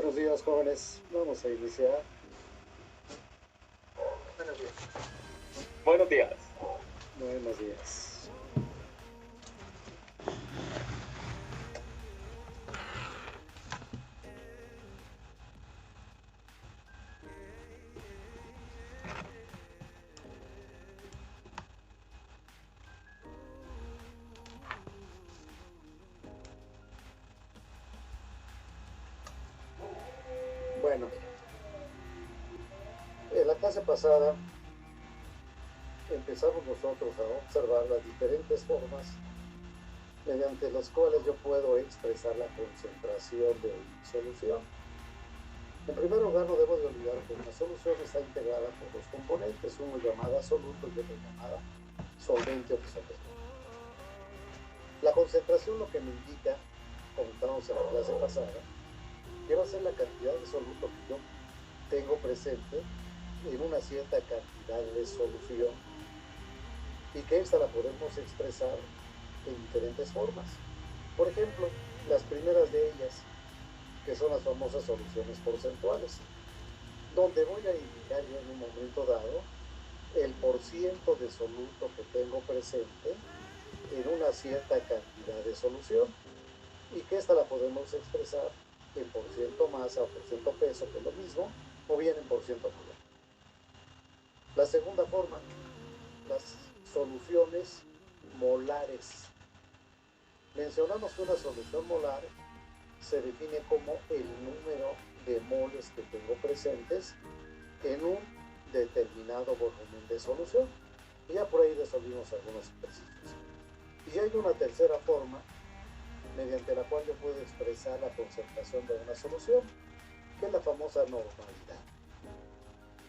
Buenos días, jóvenes. Vamos a iniciar. Buenos días. Buenos días. Buenos días. Bueno, en la clase pasada empezamos nosotros a observar las diferentes formas mediante las cuales yo puedo expresar la concentración de una solución. En primer lugar, no debo de olvidar que una solución está integrada por dos componentes, uno llamado soluto y otro llamado solvente o disolvente. La concentración lo que me indica, comentamos en la clase pasada, que va a ser la cantidad de soluto que yo tengo presente en una cierta cantidad de solución y que esta la podemos expresar en diferentes formas. Por ejemplo, las primeras de ellas, que son las famosas soluciones porcentuales, donde voy a indicar yo en un momento dado el porciento de soluto que tengo presente en una cierta cantidad de solución y que esta la podemos expresar en por ciento masa o por ciento peso, que es lo mismo, o bien en por ciento molar. La segunda forma, las soluciones molares. Mencionamos que una solución molar se define como el número de moles que tengo presentes en un determinado volumen de solución. Y ya por ahí resolvimos algunos ejercicios. Y hay una tercera forma mediante la cual yo puedo expresar la concentración de una solución, que es la famosa normalidad.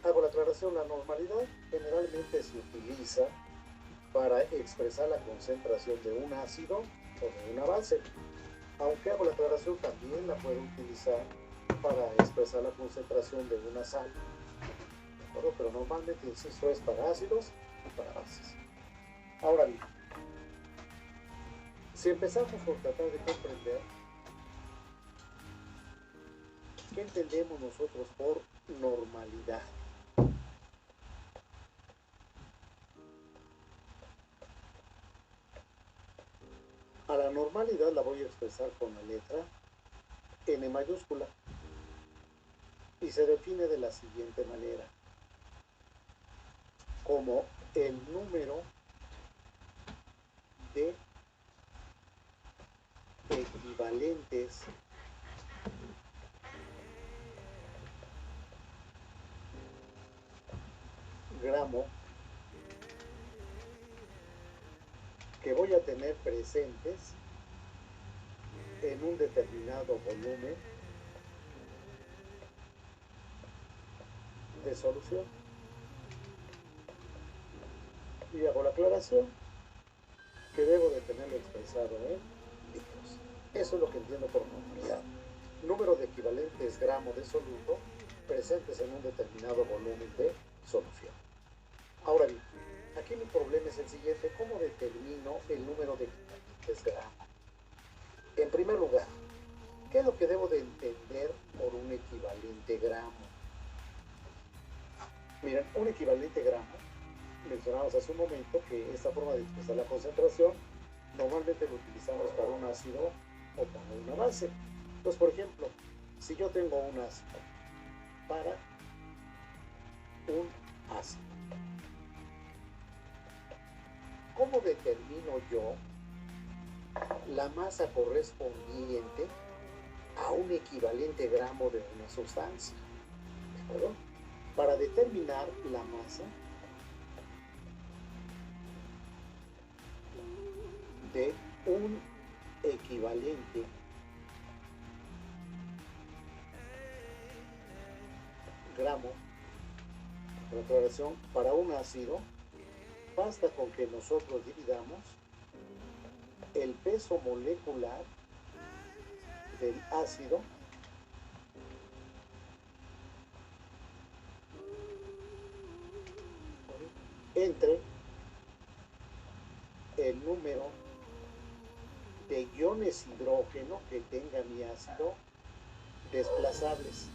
Hago la aclaración, la normalidad generalmente se utiliza para expresar la concentración de un ácido o de una base, aunque hago la aclaración también la puedo utilizar para expresar la concentración de una sal, ¿de acuerdo? Pero normalmente, insisto, es para ácidos y para bases. Ahora bien, si empezamos por tratar de comprender qué entendemos nosotros por normalidad. A la normalidad la voy a expresar con la letra N mayúscula y se define de la siguiente manera: como el número de equivalentes gramo que voy a tener presentes en un determinado volumen de solución. Y hago la aclaración que debo de tenerlo expresado en litros. Eso es lo que entiendo por normalidad. Número de equivalentes gramo de soluto presentes en un determinado volumen de solución. Ahora bien, aquí mi problema es el siguiente: ¿cómo determino el número de equivalentes gramo? En primer lugar, ¿qué es lo que debo de entender por un equivalente gramo? Miren, un equivalente gramo, mencionamos hace un momento que esta forma de expresar la concentración normalmente lo utilizamos para un ácido o para una base. Entonces, por ejemplo, si yo tengo un ácido para un ácido, ¿cómo determino yo la masa correspondiente a un equivalente gramo de una sustancia? ¿De acuerdo? Para determinar la masa de un equivalente gramo, la aclaración, para un ácido, basta con que nosotros dividamos el peso molecular del ácido entre el número de iones hidrógeno que tenga mi ácido desplazables.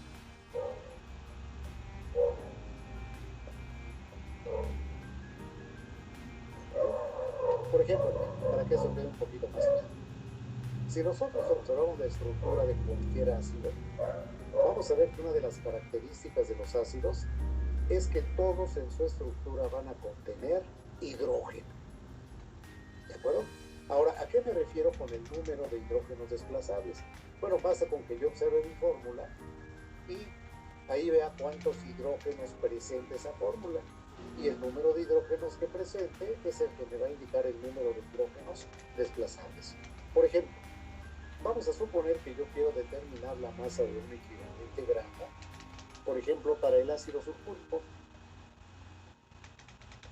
Por ejemplo, para que eso quede un poquito más claro, si nosotros observamos la estructura de cualquier ácido, vamos a ver que una de las características de los ácidos es que todos en su estructura van a contener hidrógeno. ¿De acuerdo? Ahora, ¿a qué me refiero con el número de hidrógenos desplazables? Bueno, basta con que yo observe mi fórmula y ahí vea cuántos hidrógenos presenta esa fórmula. Y el número de hidrógenos que presente es el que me va a indicar el número de hidrógenos desplazables. Por ejemplo, vamos a suponer que yo quiero determinar la masa de un equivalente gramo, por ejemplo, para el ácido sulfúrico.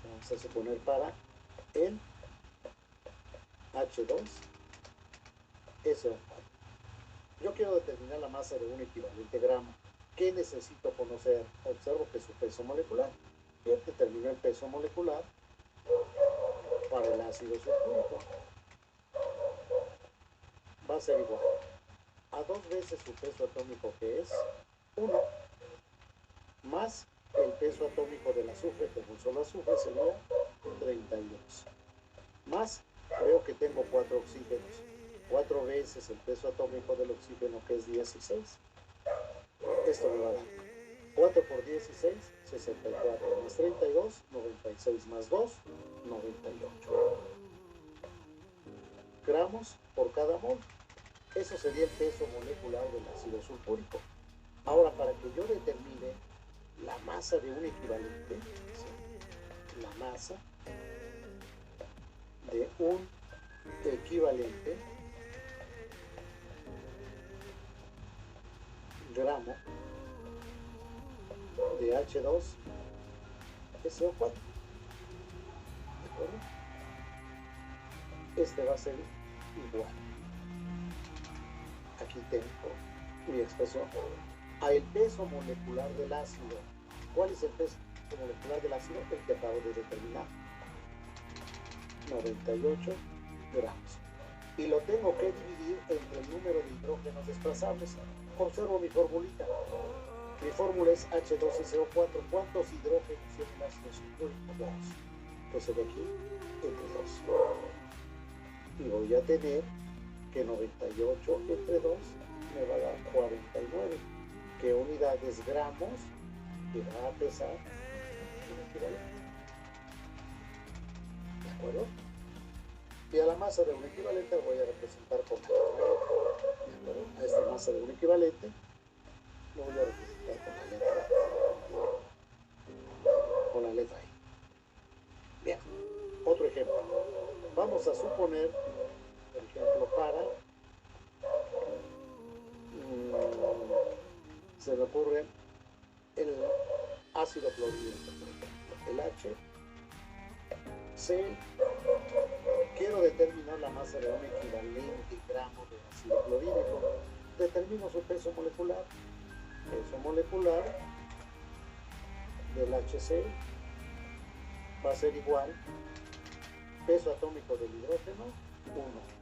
Vamos a suponer para el H2SO4. Yo quiero determinar la masa de un equivalente gramo. ¿Qué necesito conocer? Observo que su peso molecular. Yo determino el peso molecular para el ácido sulfúrico. Va a ser igual a 2 veces su peso atómico, que es 1, más el peso atómico del azufre, como un solo azufre, sería 32. Más, veo que tengo 4 oxígenos. 4 veces el peso atómico del oxígeno, que es 16. Esto me va a dar 4 por 16, 64, más 32, 96, más 2, 98 gramos por cada mol. Eso sería el peso molecular del ácido sulfúrico. Ahora, para que yo determine la masa de un equivalente, la masa de un equivalente gramo de H2SO4. ¿De acuerdo? Este va a ser igual. Aquí tengo mi expresión. A el peso molecular del ácido. ¿Cuál es el peso molecular del ácido? El que acabo de determinar. 98 gramos. Y lo tengo que dividir entre el número de hidrógenos desplazables. Observo mi formulita. Mi fórmula es H2SO4. ¿Cuántos hidrógenos tiene el ácido sulfúrico? 2. Entonces de aquí, entre 2. Y voy a tener que 98 entre 2 me va a dar 49. ¿Qué unidades gramos que va a pesar un equivalente? ¿De acuerdo? Y a la masa de un equivalente voy a representar con la letra. ¿De acuerdo? A esta masa de un equivalente lo voy a representar con la letra I. Bien, otro ejemplo. Vamos a suponer, por ejemplo, para se me ocurre el ácido clorhídrico, el HCl. Quiero determinar la masa de un equivalente gramo de ácido clorhídrico. Determino su peso molecular. Peso molecular del HCl va a ser igual peso atómico del hidrógeno 1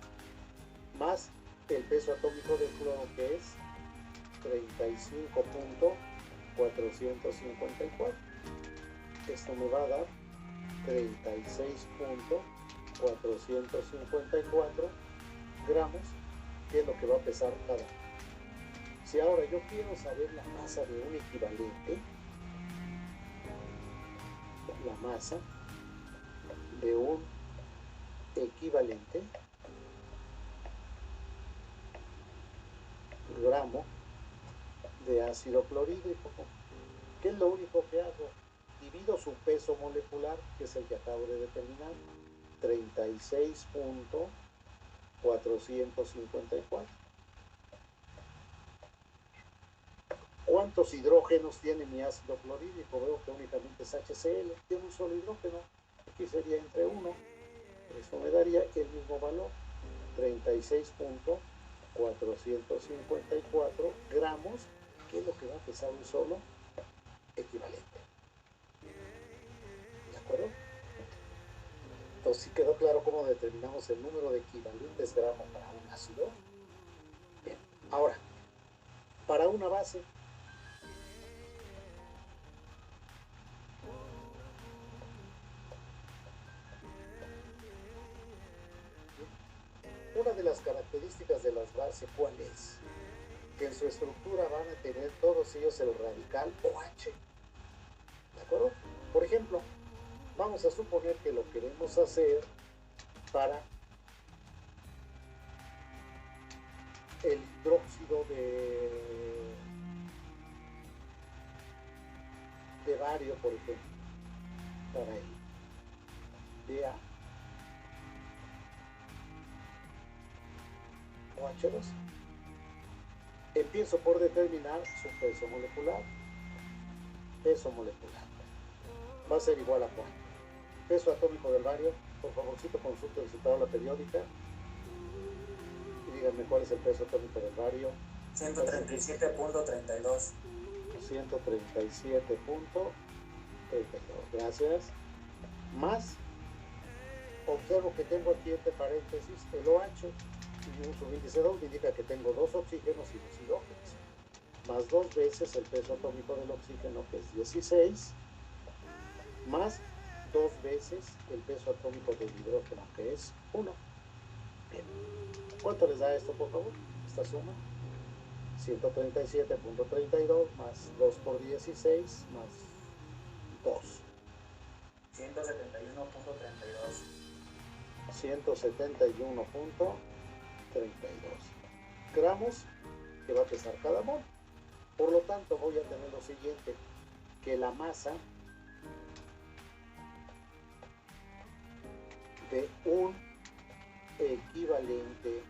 más el peso atómico del cloro, que es 35.454. Esto me va a dar 36.454 gramos, que es lo que va a pesar cada uno. Si ahora yo quiero saber la masa de un equivalente, la masa de un equivalente gramo de ácido clorhídrico, ¿qué es lo único que hago? Divido su peso molecular, que es el que acabo de determinar, 36.454. ¿Cuántos hidrógenos tiene mi ácido clorhídrico? Veo que únicamente es HCl, tiene un solo hidrógeno. Aquí sería entre 1. Eso me daría el mismo valor, 36.454 gramos, que es lo que va a pesar un solo equivalente. ¿De acuerdo? Entonces, ¿sí quedó claro cómo determinamos el número de equivalentes gramos para un ácido? Bien, ahora, para una base. Una de las características de las bases, ¿cuál es? Que en su estructura van a tener todos ellos el radical OH. ¿De acuerdo? Por ejemplo, vamos a suponer que lo queremos hacer para el hidróxido de bario, por ejemplo, para el DA OH2. Empiezo por determinar su peso molecular. Peso molecular va a ser igual a cuánto. Peso atómico del bario, por favorcito consulten su tabla periódica y díganme cuál es el peso atómico del bario. 137.32. 137.32. Gracias. Más, observo que tengo aquí entre paréntesis el OH y un subíndice 2 me indica que tengo 2 oxígenos y 2 hidrógenos. Más 2 veces el peso atómico del oxígeno, que es 16, más 2 veces el peso atómico del hidrógeno, que es 1. Bien. ¿Cuánto les da esto, por favor? Esta suma. 137.32 más 2 por 16 más 2. 171.32. 171.32 gramos que va a pesar cada mol. Por lo tanto, voy a tener lo siguiente, que la masa de un equivalente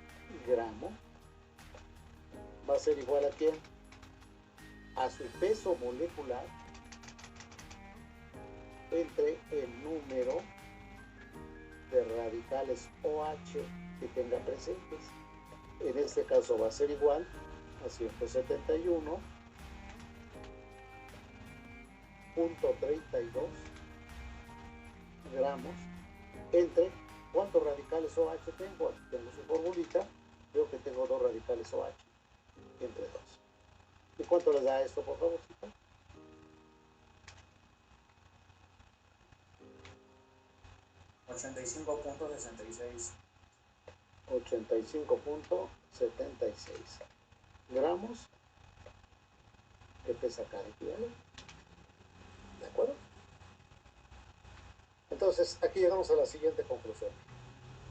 gramo va a ser igual a ¿quién? A su peso molecular entre el número de radicales OH que tenga presentes. En este caso va a ser igual a 171.32 gramos entre ¿cuántos radicales OH tengo? Aquí tengo su formulita, veo que tengo 2 radicales OH entre 2. ¿Y cuánto les da esto, por favor? 85.66. 85.76 gramos que pesa cada equivalente. ¿De acuerdo? Entonces, aquí llegamos a la siguiente conclusión,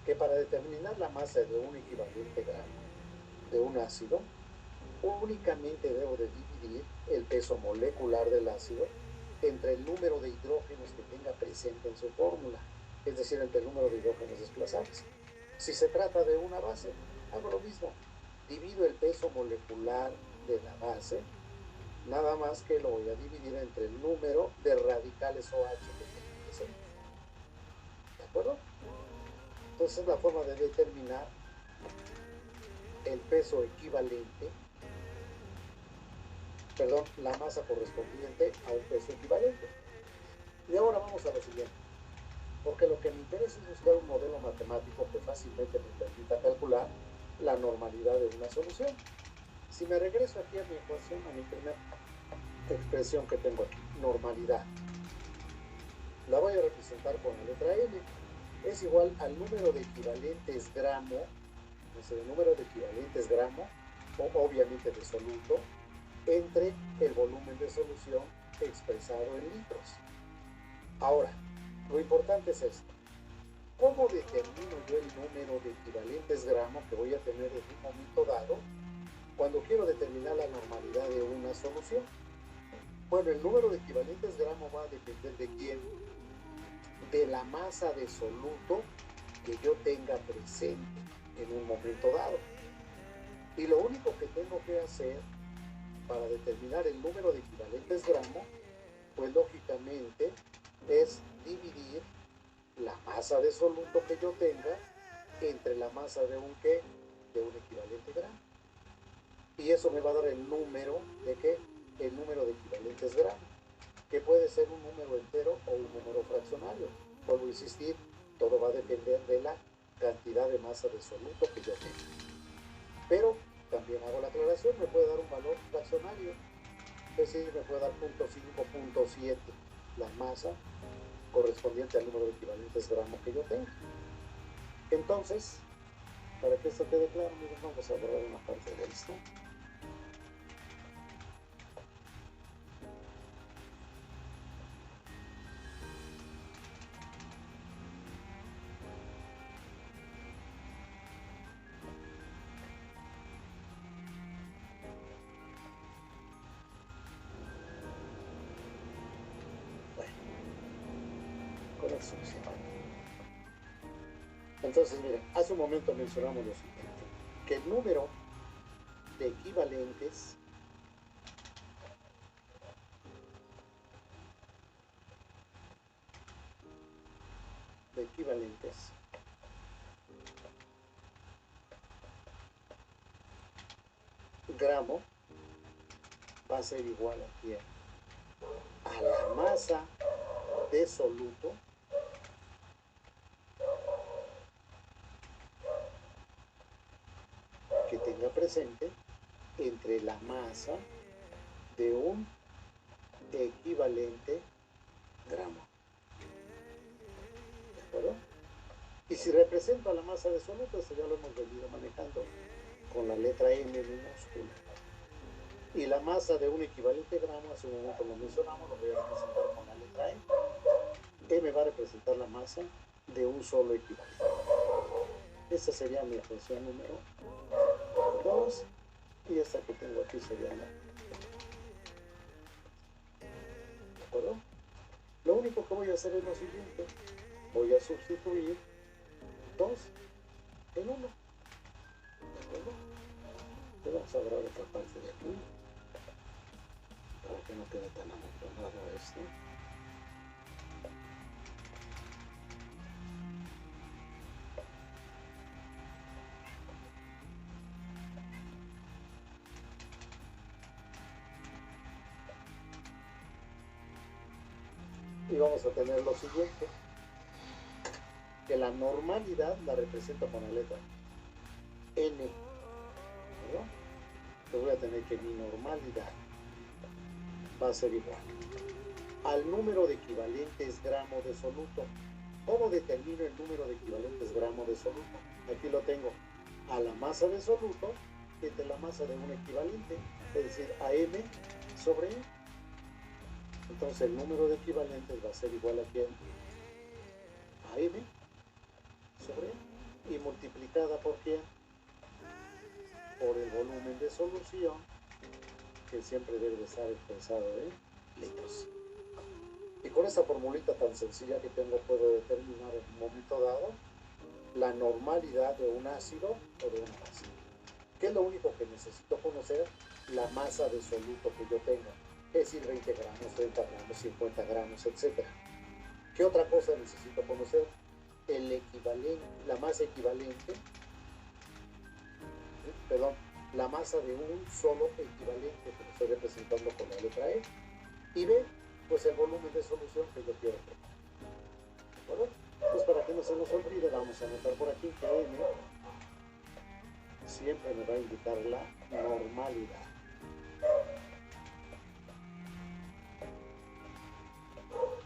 que para determinar la masa de un equivalente gramo de un ácido, únicamente debo de dividir el peso molecular del ácido entre el número de hidrógenos que tenga presente en su fórmula, es decir, entre el número de hidrógenos desplazables. Si se trata de una base, hago lo mismo, divido el peso molecular de la base, nada más que lo voy a dividir entre el número de radicales OH que tenga presente. ¿De acuerdo? Entonces es la forma de determinar el peso equivalente, perdón, la masa correspondiente a un peso equivalente. Y ahora vamos a lo siguiente, porque lo que me interesa es buscar un modelo matemático que fácilmente me permita calcular la normalidad de una solución. Si me regreso aquí a mi ecuación, a mi primera expresión que tengo aquí, normalidad, la voy a representar con la letra L, es igual al número de equivalentes gramo, el número de equivalentes gramo, o obviamente de soluto, entre el volumen de solución expresado en litros. Ahora, lo importante es esto. ¿Cómo determino yo el número de equivalentes gramo que voy a tener en un momento dado cuando quiero determinar la normalidad de una solución? Bueno, el número de equivalentes gramo va a depender de quién, de la masa de soluto que yo tenga presente en un momento dado. Y lo único que tengo que hacer para determinar el número de equivalentes gramo, pues lógicamente es dividir la masa de soluto que yo tenga entre la masa de un ¿qué? De un equivalente gramo. Y eso me va a dar el número de ¿qué? El número de equivalentes gramo, que puede ser un número entero o un número fraccionario. Vuelvo a insistir, todo va a depender de la cantidad de masa de soluto que yo tenga. Pero también hago la aclaración, solución me puede dar un valor fraccionario, es decir, me puede dar 0.5, 0.7 la masa correspondiente al número de equivalentes gramos que yo tengo. Entonces, para que esto quede claro, miren, vamos a borrar una parte de esto. Entonces, miren, hace un momento mencionamos lo siguiente, que el número de equivalentes gramo va a ser igual aquí a la masa de soluto que tenga presente entre la masa de un equivalente gramo. ¿De acuerdo? Y si represento a la masa de soluto, esto ya lo hemos venido manejando con la letra M minúscula. Y la masa de un equivalente gramo, hace un momento lo mencionamos, lo voy a representar con la letra M. M va a representar la masa de un solo equivalente. Esta sería mi ecuación número 2. Y esta que tengo aquí sería la. ¿De acuerdo? Lo único que voy a hacer es lo siguiente. Voy a sustituir 2 en 1. ¿De acuerdo? Le vamos a borrar otra parte de aquí para que no quede tan amontonado esto. Y vamos a tener lo siguiente, que la normalidad la represento con la letra N, ¿verdad? Yo voy a tener que mi normalidad va a ser igual al número de equivalentes gramo de soluto. ¿Cómo determino el número de equivalentes gramo de soluto? Aquí lo tengo, a la masa de soluto entre la masa de un equivalente, es decir, a M sobre E. Entonces el número de equivalentes va a ser igual aquí a M sobre E y multiplicada por ¿quién? Por el volumen de solución, que siempre debe estar expresado en litros. Y con esta formulita tan sencilla que tengo, puedo determinar en un momento dado la normalidad de un ácido o de una base. ¿Qué es lo único que necesito conocer? La masa de soluto que yo tenga. Es decir, 20 gramos, 30 gramos, 50 gramos, etc. ¿Qué otra cosa necesito conocer? El equivalente, la masa equivalente, la masa de un solo equivalente que lo estoy representando con la letra E. Y B, pues el volumen de solución que yo quiero tener. ¿De acuerdo? Pues para que no se nos olvide, vamos a anotar por aquí que M siempre me va a indicar la normalidad.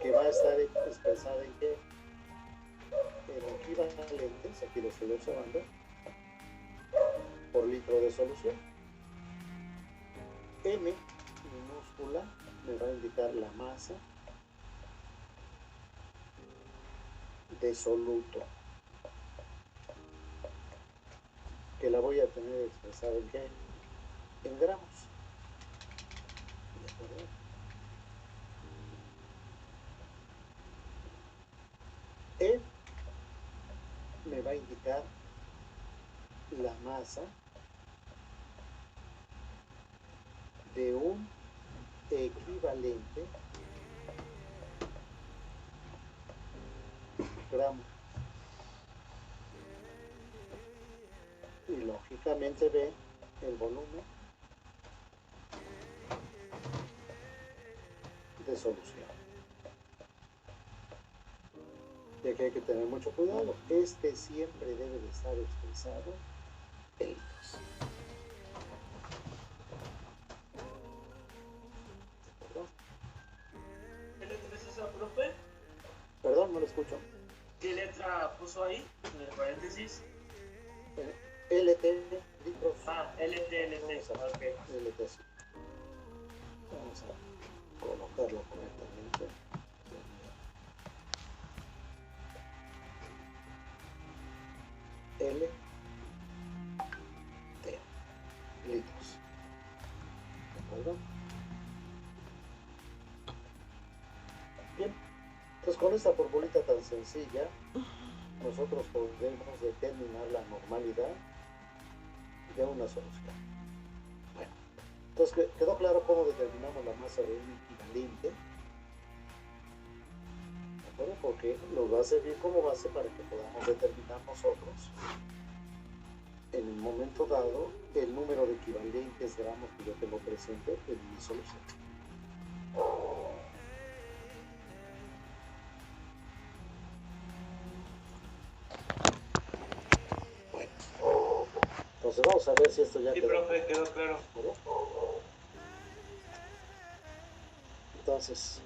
Que va a estar expresada en qué? En equivalentes, aquí lo estoy observando, por litro de solución. M minúscula me va a indicar la masa de soluto, que la voy a tener expresada en qué? En gramos. ¿De acuerdo? E me va a indicar la masa de un equivalente gramo. Y lógicamente B, el volumen de solución. Y aquí hay que tener mucho cuidado. Este siempre debe de estar expresado en litros. escucho. ¿Qué letra puso ahí en el paréntesis? LT, litros. Ah, LT. Vamos a Ok. LT, sí. Vamos a colocarlo correctamente. L, T, litros. ¿De acuerdo? Bien. Entonces, con esta formulita tan sencilla, nosotros podemos determinar la normalidad de una solución. Bueno, entonces quedó claro cómo determinamos la masa de un equivalente, ¿de acuerdo? Porque nos va a servir como base para que podamos determinar nosotros, en un momento dado, el número de equivalentes gramos que yo tengo presente en mi solución. Entonces vamos a ver si esto ya Sí, quedó. profe, quedó claro. Entonces,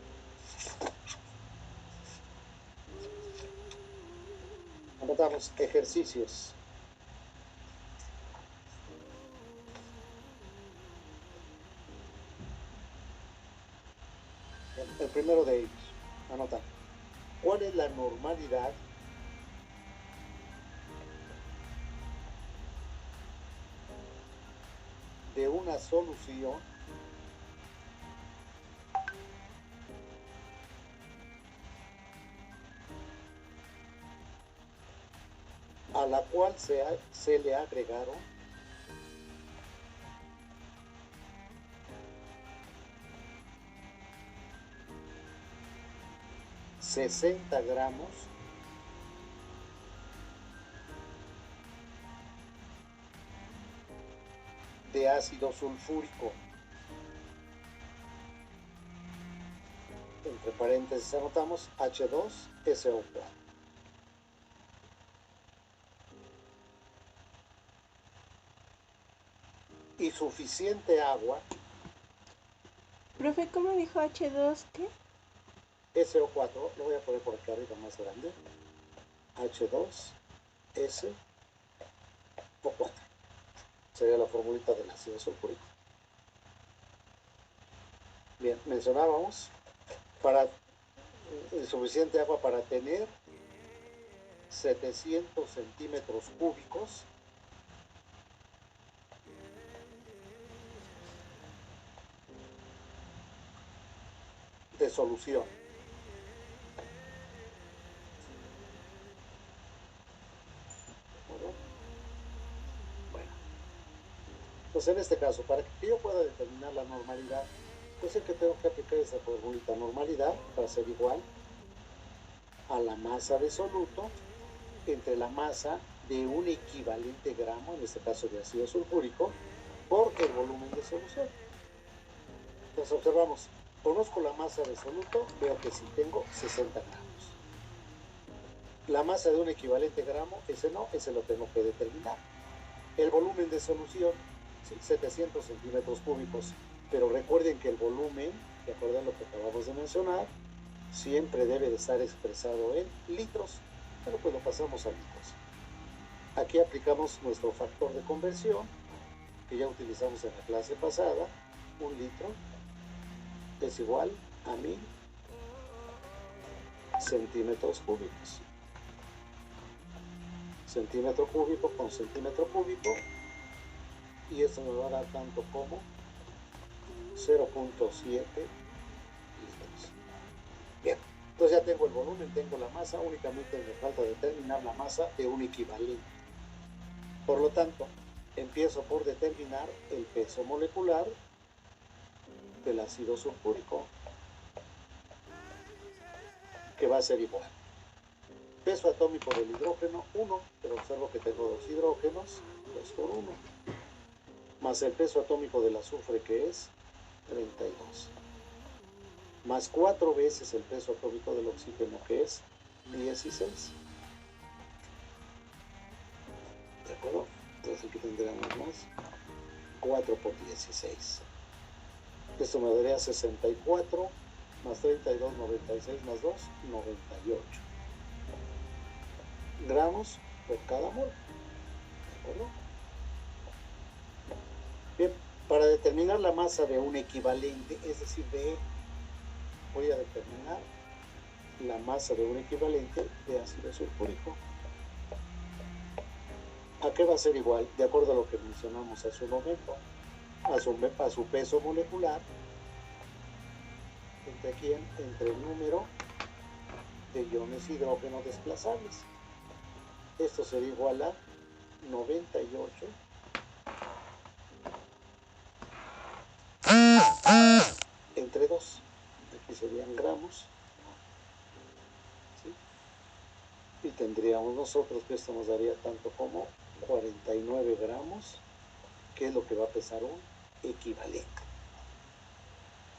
anotamos ejercicios. El primero de ellos, anota. ¿Cuál es la normalidad de una solución a la cual se le agregaron 60 gramos de ácido sulfúrico? Entre paréntesis anotamos H2SO4. Y suficiente agua. Profe, ¿cómo dijo H2 qué? SO4, lo voy a poner por acá arriba más grande. H2SO4. Sería la formulita del ácido sulfúrico. Bien, mencionábamos para suficiente agua para tener 700 centímetros cúbicos de solución. Bueno, pues en este caso, para que yo pueda determinar la normalidad, pues es que tengo que aplicar esa formulita. Normalidad va a ser igual a la masa de soluto entre la masa de un equivalente gramo, en este caso de ácido sulfúrico, por el volumen de solución. Entonces observamos, conozco la masa de soluto, veo que sí tengo 60 gramos. La masa de un equivalente gramo, ese no, ese lo tengo que determinar. El volumen de solución, sí, 700 centímetros cúbicos. Pero recuerden que el volumen, de acuerdo a lo que acabamos de mencionar, siempre debe de estar expresado en litros, pero pues lo pasamos a litros. Aquí aplicamos nuestro factor de conversión, que ya utilizamos en la clase pasada. 1 litro es igual a 1000 centímetros cúbicos. Centímetro cúbico con centímetro cúbico, y esto me va a dar tanto como 0.7 litros. Bien, entonces ya tengo el volumen, tengo la masa, únicamente me falta determinar la masa de un equivalente. Por lo tanto, empiezo por determinar el peso molecular del ácido sulfúrico, que va a ser igual. Peso atómico del hidrógeno, 1, pero observo que tengo 2 hidrógenos, 2 por 1, más el peso atómico del azufre, que es 32, más 4 veces el peso atómico del oxígeno, que es 16. ¿De acuerdo? Entonces aquí tendríamos más 4 por 16. Esto me daría 64, más 32, 96, más 2, 98. gramos por cada mol. ¿De acuerdo? Bien, para determinar la masa de un equivalente, es decir, voy a determinar la masa de un equivalente de ácido sulfúrico. ¿A qué va a ser igual? De acuerdo a lo que mencionamos hace un momento, a su peso molecular. ¿Entre quién? Entre el número de iones hidrógeno desplazables. Esto sería igual a 98 entre 2. Aquí serían gramos. ¿Sí? Y tendríamos nosotros que esto nos daría tanto como 49 gramos, que es lo que va a pesar un equivalente.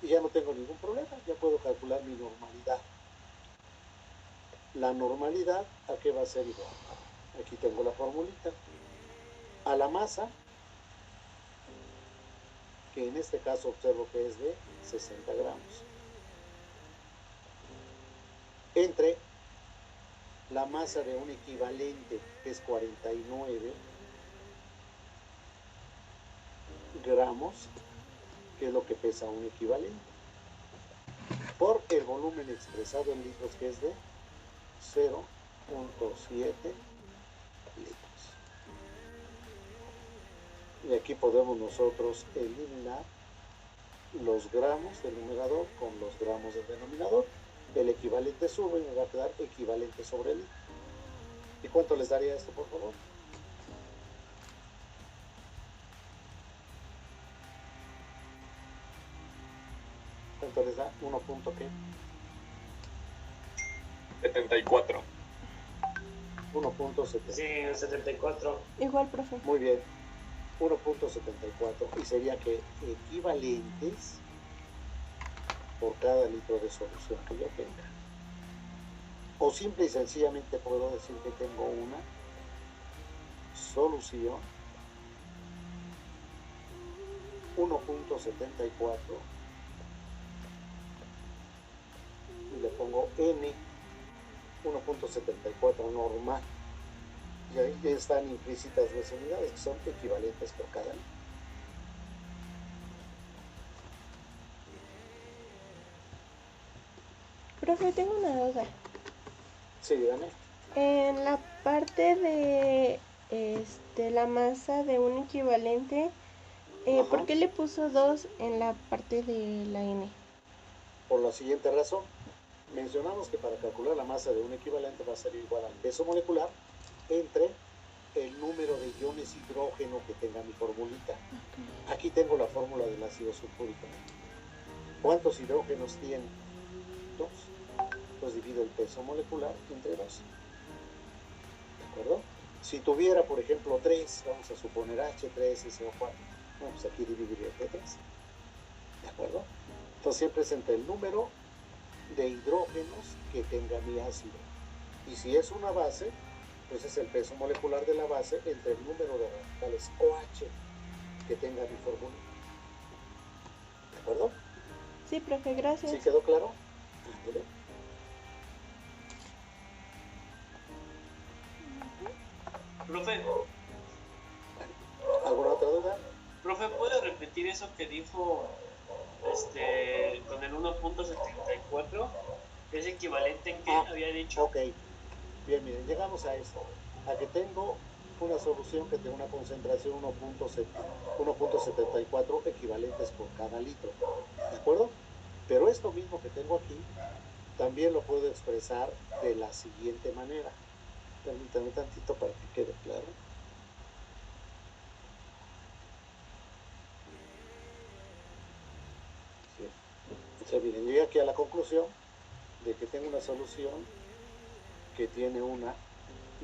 Y ya no tengo ningún problema, ya puedo calcular mi normalidad. La normalidad, ¿a qué va a ser igual? Aquí tengo la formulita. A la masa, que en este caso observo que es de 60 gramos, entre la masa de un equivalente, que es 49 gramos, que es lo que pesa un equivalente, por el volumen expresado en litros, que es de 0.7 litros. Y aquí podemos nosotros eliminar los gramos del numerador con los gramos del denominador. El equivalente sube y me va a quedar equivalente sobre litro. ¿Y cuánto les daría esto, por favor? ¿Cuánto les da? 1 punto ¿qué? 74. 1.74. Sí, 74. Igual, profe. Muy bien. 1.74. Y sería que equivalentes por cada litro de solución que yo tenga. O simple y sencillamente puedo decir que tengo una solución 1.74 y le pongo N 1.74 normal. Y ahí ya están implícitas las unidades que son equivalentes por cada litro. Profe, tengo una duda. Sí, dígame. En la parte de la masa de un equivalente, ¿por qué le puso 2 en la parte de la N? Por la siguiente razón. Mencionamos que para calcular la masa de un equivalente va a ser igual al peso molecular entre el número de iones hidrógeno que tenga mi formulita. Aquí tengo la fórmula del ácido sulfúrico. ¿Cuántos hidrógenos tiene? 2. Pues divido el peso molecular entre 2. ¿De acuerdo? Si tuviera, por ejemplo, 3, vamos a suponer H3SO4. Bueno, pues aquí dividiría entre 3. ¿De acuerdo? Entonces siempre es entre el número de hidrógenos que tenga mi ácido. Y si es una base, pues es el peso molecular de la base entre el número de radicales OH que tenga mi fórmula. ¿De acuerdo? Sí, profe, gracias. ¿Sí quedó claro? ¿Vale? Profe, ¿Alguna otra duda? profe, ¿puede repetir eso que dijo con el 1.74? ¿Es equivalente en qué había dicho? Ok. Bien, miren, llegamos a esto. A que tengo una solución que tiene una concentración 1.74 equivalentes por cada litro. ¿De acuerdo? Pero esto mismo que tengo aquí, también lo puedo expresar de la siguiente manera. Permítanme tantito para que quede claro. Sí. O sea, miren, llegué aquí a la conclusión de que tengo una solución que tiene una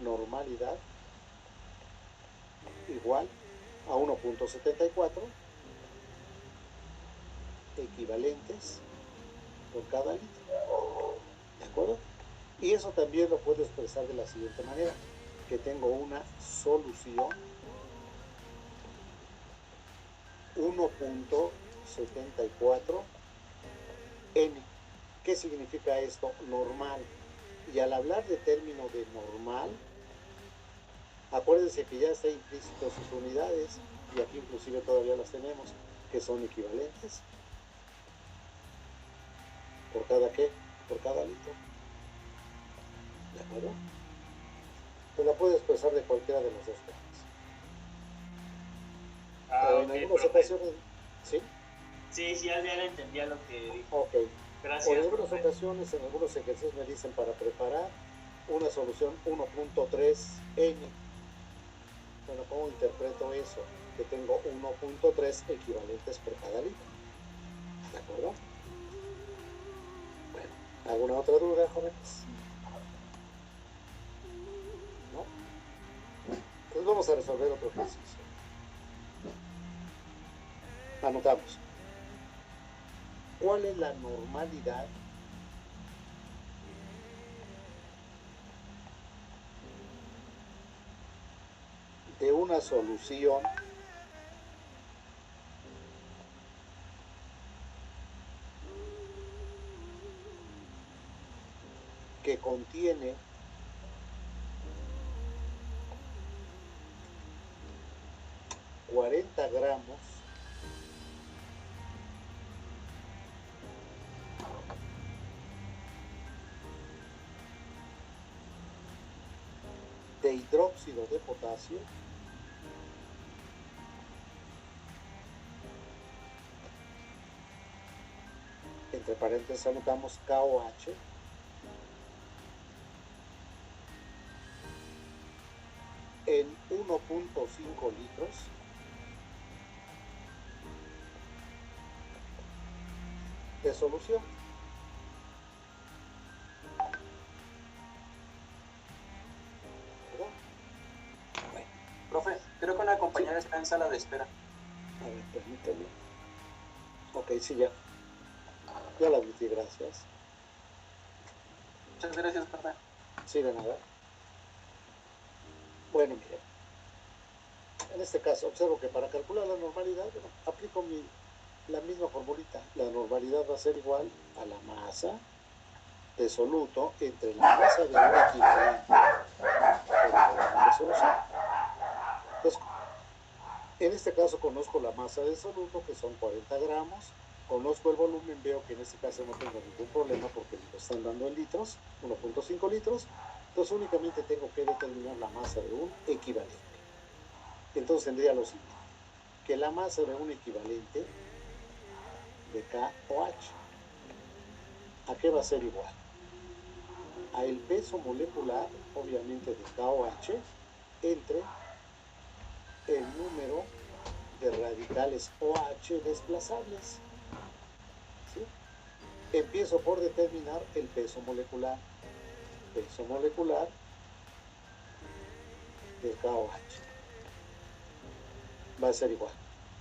normalidad igual a 1.74 equivalentes por cada litro. ¿De acuerdo? Y eso también lo puedo expresar de la siguiente manera, que tengo una solución 1.74 N. ¿Qué significa esto? Normal. Y al hablar de término de normal, Acuérdense que ya está implícito sus unidades, y aquí inclusive todavía las tenemos, que son equivalentes. ¿Por cada qué? Por cada litro. ¿De acuerdo? Pues la puedes expresar de cualquiera de las dos formas. Pero en algunas ocasiones, ¿sí? Sí, ya le entendía lo que dijo. Ok. Gracias. O en algunas ocasiones, en algunos ejercicios me dicen para preparar una solución 1.3n. Bueno, ¿cómo interpreto eso? Que tengo 1.3 equivalentes por cada litro. ¿De acuerdo? Bueno, ¿alguna otra duda, jóvenes? ¿No? Entonces vamos a resolver otro ejercicio. Anotamos. ¿Cuál es la normalidad de una solución que contiene $40 gramos de hidróxido de potasio entre paréntesis anotamos KOH en 1.5 litros de solución. ¿Verdad? Bueno, Profe, creo que una compañera está en sala de espera. a ver, permíteme. Ok, sí, ya. Ya la admití, gracias. Muchas gracias, profe. Sí, de nada. Bueno, miren. En este caso, observo que para calcular la normalidad, bueno, aplico la misma formulita. La normalidad va a ser igual a la masa de soluto entre la masa de un equivalente por el volumen de solución. Entonces, en este caso conozco la masa de soluto, que son 40 gramos. Conozco el volumen, veo que en este caso no tengo ningún problema porque me lo están dando en litros, 1.5 litros. Entonces únicamente tengo que determinar la masa de un equivalente. Entonces tendría lo siguiente, que la masa de un equivalente de KOH, ¿a qué va a ser igual? A el peso molecular, obviamente, de KOH entre el número de radicales OH desplazables. ¿Sí? Empiezo por determinar el peso molecular. Peso molecular de KOH va a ser igual.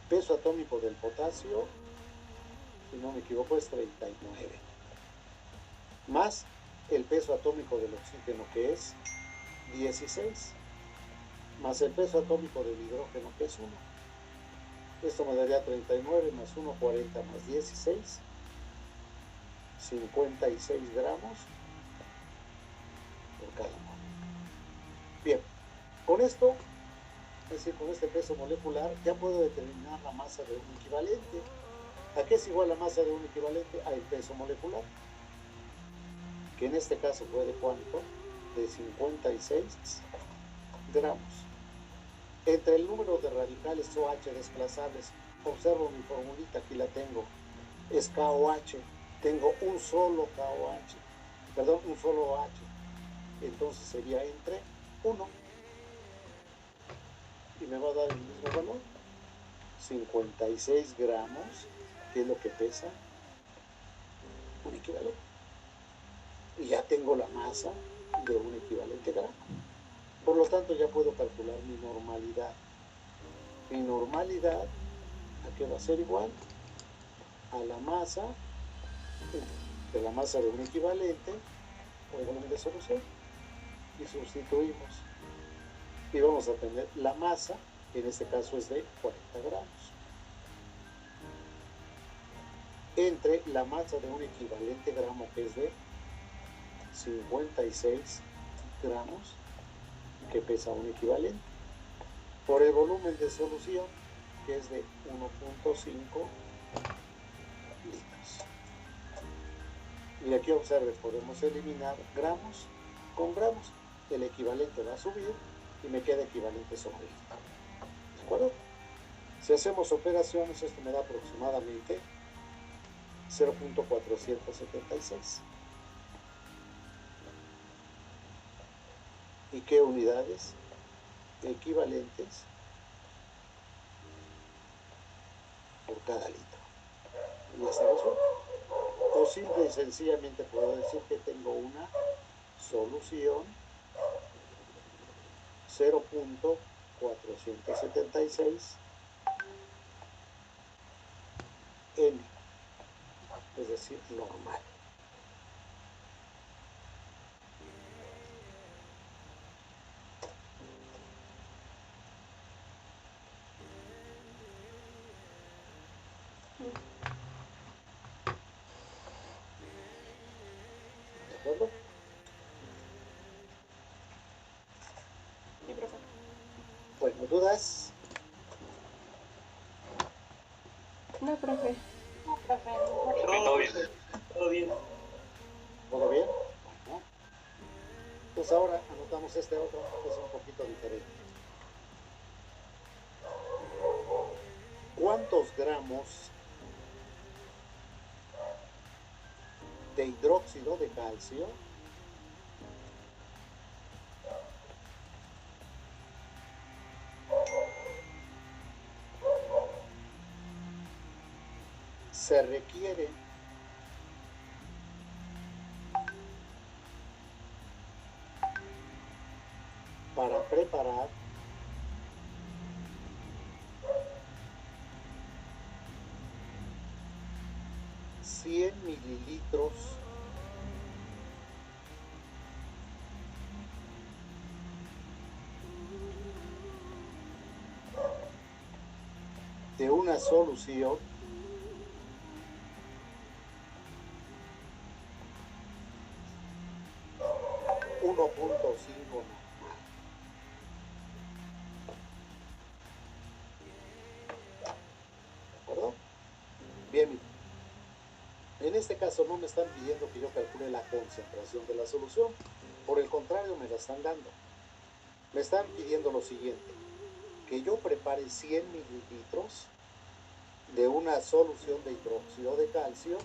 Peso atómico del potasio, si no me equivoco, es 39. Más el peso atómico del oxígeno, que es 16. Más el peso atómico del hidrógeno, que es 1. Esto me daría 39 más 1, 40 más 16, 56 gramos por cada mol. Bien, con esto, es decir, con este peso molecular, ya puedo determinar la masa de un equivalente. ¿A qué es igual la masa de un equivalente? A el peso molecular, que en este caso fue de cuánto? De 56 gramos. Entre el número de radicales OH desplazables, observo mi formulita, aquí la tengo, es KOH, tengo un solo KOH, perdón, un solo OH, entonces sería entre 1, y me va a dar el mismo valor, 56 gramos, que es lo que pesa un equivalente, y ya tengo la masa de un equivalente gramo. Por lo tanto, ya puedo calcular mi normalidad. Mi normalidad, ¿a qué va a ser igual? A la masa, de la masa de un equivalente por el volumen de solución. Y sustituimos. Y vamos a tener la masa, que en este caso es de 40 gramos. Entre la masa de un equivalente gramo, que es de 56 gramos, que pesa un equivalente, por el volumen de solución, que es de 1.5 litros. Y aquí observe, podemos eliminar gramos con gramos. El equivalente va a subir y me queda equivalente sobre litro. ¿De acuerdo? Si hacemos operaciones, esto me da aproximadamente 0.476. ¿Y qué unidades equivalentes por cada litro? Y esta resulta. O simple y sencillamente puedo decir que tengo una solución 0.476 N, es decir, normal. ¿De acuerdo? Sí, profe. Bueno, ¿dudas? No, profe. Todo bien. Todo bien. ¿Todo bien? Bueno. Pues ahora anotamos este otro, que es un poquito diferente. ¿Cuántos gramos de hidróxido de calcio se requiere para preparar 100 mililitros de una solución .5 normal? ¿De acuerdo? Bien, miren. En este caso no me están pidiendo que yo calcule la concentración de la solución. Por el contrario, me la están dando. Me están pidiendo lo siguiente: que yo prepare 100 mililitros de una solución de hidróxido de calcio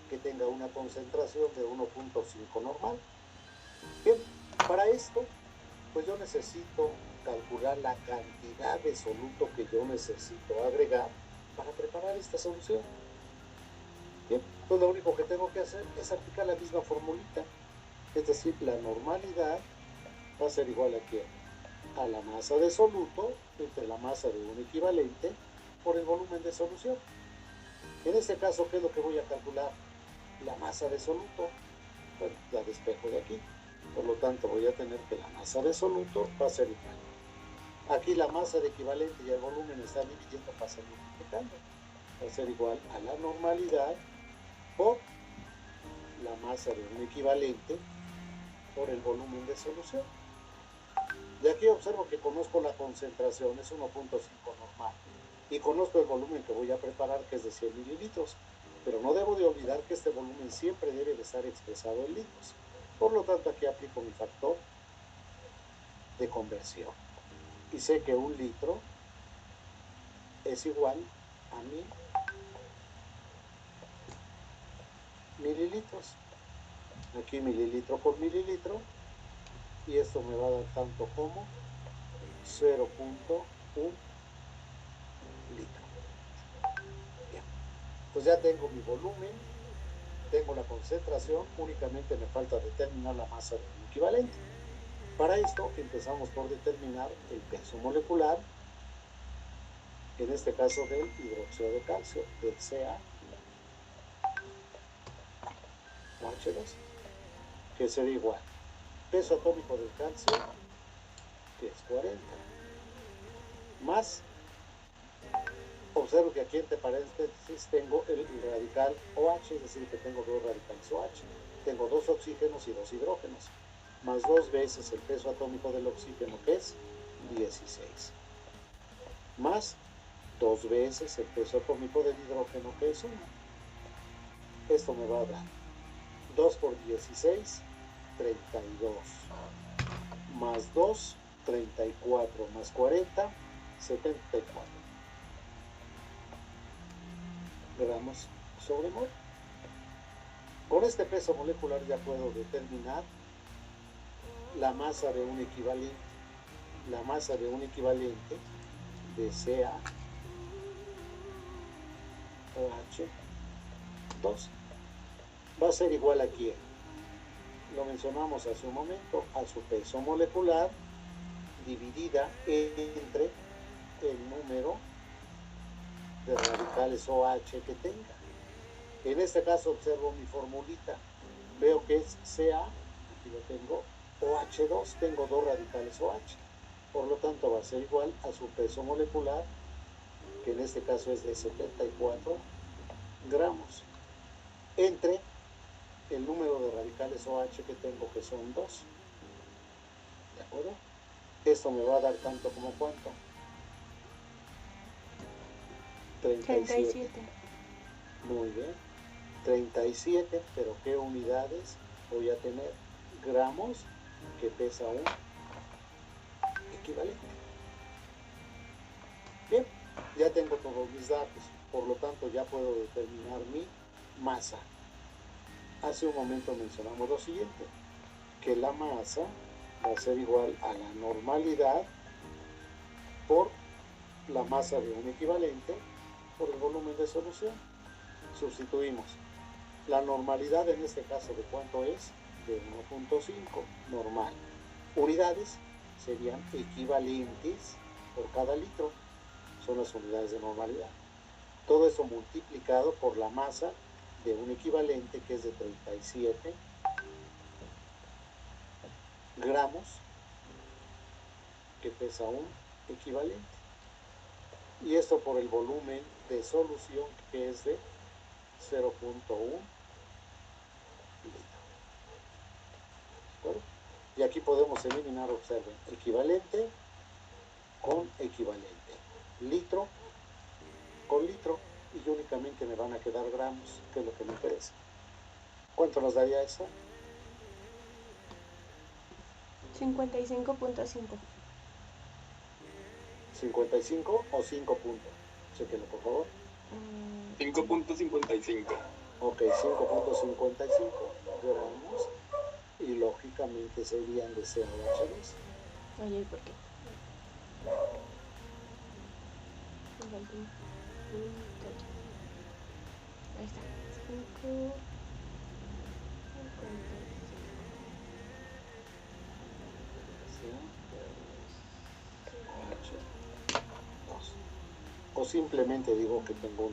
que tenga una concentración de 1.5 normal. Bien, para esto, pues yo necesito calcular la cantidad de soluto que yo necesito agregar para preparar esta solución. Bien, pues lo único que tengo que hacer es aplicar la misma formulita. Es decir, la normalidad va a ser igual aquí a la masa de soluto entre la masa de un equivalente por el volumen de solución. En este caso, ¿qué es lo que voy a calcular? La masa de soluto. Bueno, la despejo de aquí. Por lo tanto, voy a tener que la masa de soluto va a ser igual. Aquí la masa de equivalente y el volumen están dividiendo, va a ser multiplicando. Va a ser igual a la normalidad por la masa de un equivalente por el volumen de solución. De aquí observo que conozco la concentración, es 1.5 normal. Y conozco el volumen que voy a preparar, que es de 100 mililitros. Pero no debo de olvidar que este volumen siempre debe de estar expresado en litros. Por lo tanto, aquí aplico mi factor de conversión. Y sé que un litro es igual a 1000 mililitros. Aquí mililitro por mililitro. Y esto me va a dar tanto como 0.1 litro. Bien. Pues ya tengo mi volumen, tengo la concentración, únicamente me falta determinar la masa de un equivalente. Para esto empezamos por determinar el peso molecular, en este caso del hidróxido de calcio, del Ca o H2, que será igual peso atómico del calcio, que es 40, más, observo que aquí entre paréntesis tengo el radical OH, es decir, que tengo dos radicales OH, tengo dos oxígenos y dos hidrógenos, más 2 veces el peso atómico del oxígeno, que es 16, más 2 veces el peso atómico del hidrógeno, que es 1. Esto me va a dar 2 por 16, 32, más 2, 34, más 40, 74 gramos sobre mol. Con este peso molecular ya puedo determinar la masa de un equivalente. La masa de un equivalente de CaOH2 va a ser igual a ¿quién? Lo mencionamos hace un momento, a su peso molecular dividida entre el número de radicales OH que tenga. En este caso observo mi formulita, veo que es Ca, aquí lo tengo, OH2, tengo 2 radicales OH, por lo tanto va a ser igual a su peso molecular, que en este caso es de 74 gramos, entre el número de radicales OH que tengo, que son 2. ¿De acuerdo? Esto me va a dar tanto como ¿cuánto? 37. Muy bien. 37, pero ¿qué unidades voy a tener? Gramos, que pesa un equivalente. Bien, ya tengo todos mis datos, por lo tanto ya puedo determinar mi masa. Hace un momento mencionamos lo siguiente, que la masa va a ser igual a la normalidad por la masa de un equivalente por el volumen de solución. Sustituimos. La normalidad en este caso, ¿de cuánto es? De 1.5, normal. Unidades serían equivalentes por cada litro. Son las unidades de normalidad. Todo eso multiplicado por la masa de un equivalente, que es de 37 gramos, que pesa un equivalente. Y esto por el volumen de solución, que es de 0.1 litro. ¿De y aquí podemos eliminar, observen, equivalente con equivalente, litro con litro, y únicamente me van a quedar gramos, que es lo que me interesa. ¿Cuánto nos daría eso? 55.5. 55 o 5 puntos. Chequenlo, por favor. 5.55. Ok, 5.55 gramos. Y lógicamente serían de CaOH2. Oye, ¿por qué? Ahí está. 5. O simplemente digo que tengo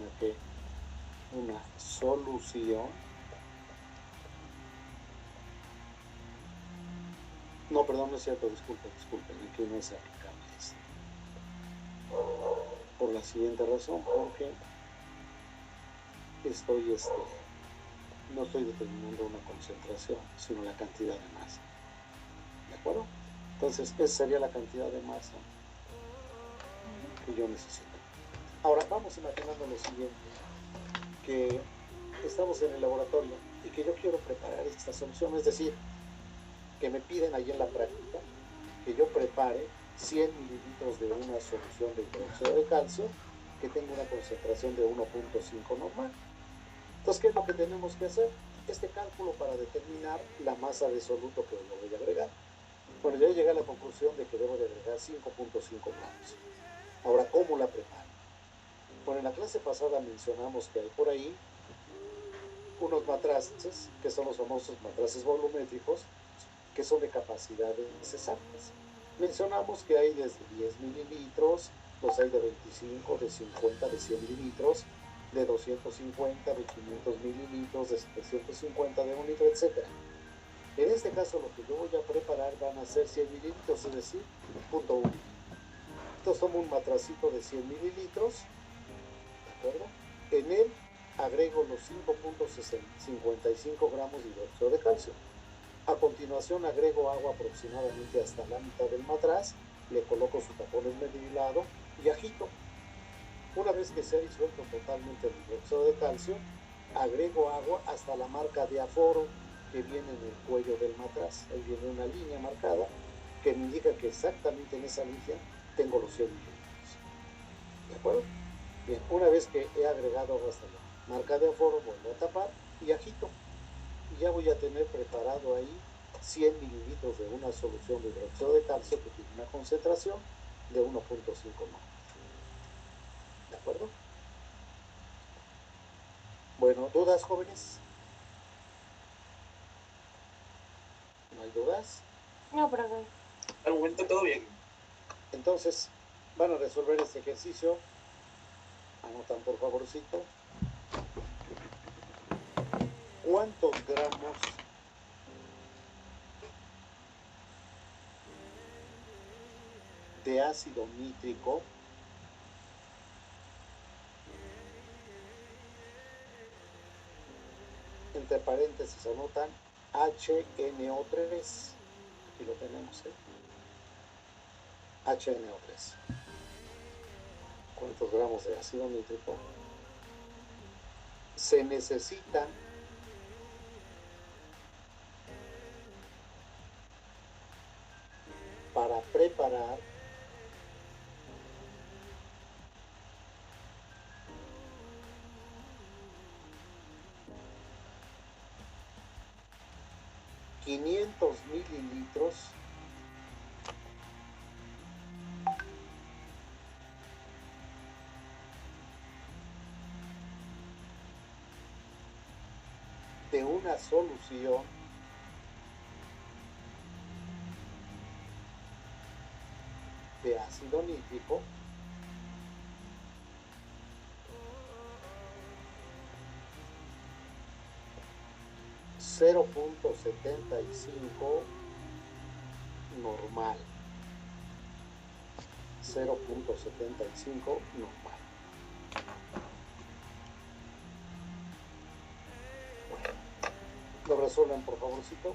una solución. No, perdón, no es cierto, disculpen, aquí no es aplicable esto. Por la siguiente razón, porque no estoy determinando una concentración, sino la cantidad de masa. ¿De acuerdo? Entonces, esa sería la cantidad de masa que yo necesito. Ahora, vamos imaginando lo siguiente, que estamos en el laboratorio y que yo quiero preparar esta solución, es decir, que me piden ahí en la práctica que yo prepare 100 mililitros de una solución de hidróxido de calcio que tenga una concentración de 1.5 normal. Entonces, ¿qué es lo que tenemos que hacer? Este cálculo para determinar la masa de soluto que yo voy a agregar. Bueno, yo llegué a la conclusión de que debo de agregar 5.5 gramos. Ahora, ¿cómo la preparo? Bueno, en la clase pasada mencionamos que hay por ahí unos matraces, que son los famosos matraces volumétricos, que son de capacidades exactas. Mencionamos que hay desde 10 mililitros, los hay de 25, de 50, de 100 mililitros, de 250, de 500 mililitros, de 750, de 1 litro, etc. En este caso, lo que yo voy a preparar van a ser 100 mililitros, es decir, 0.1. Entonces tomo un matracito de 100 mililitros, ¿de acuerdo? En él agrego los 5.55 gramos de hidróxido de calcio. A continuación agrego agua aproximadamente hasta la mitad del matraz, le coloco su tapón esmerilado y agito. Una vez que se ha disuelto totalmente el hidróxido de calcio, agrego agua hasta la marca de aforo que viene en el cuello del matraz. Ahí viene una línea marcada que me indica que exactamente en esa línea tengo los 100 mililitros. ¿De acuerdo? Bien, una vez que he agregado agua hasta la marca de aforo, vuelvo a tapar y agito. Y ya voy a tener preparado ahí 100 mililitros de una solución de hidróxido de calcio que tiene una concentración de 1.5 mol. ¿De acuerdo? Bueno, ¿dudas, jóvenes? ¿No hay dudas? No, profe. Al momento todo bien. Entonces, van a resolver este ejercicio. Anotan por favorcito. ¿Cuántos gramos de ácido nítrico entre paréntesis anotan HNO3? Aquí lo tenemos, HNO3. ¿Cuántos gramos de ácido nítrico se necesitan para preparar $500 mililitros de una solución de ácido nítrico .75 normal. 0.75 normal. Bueno, lo resuelven por favorcito.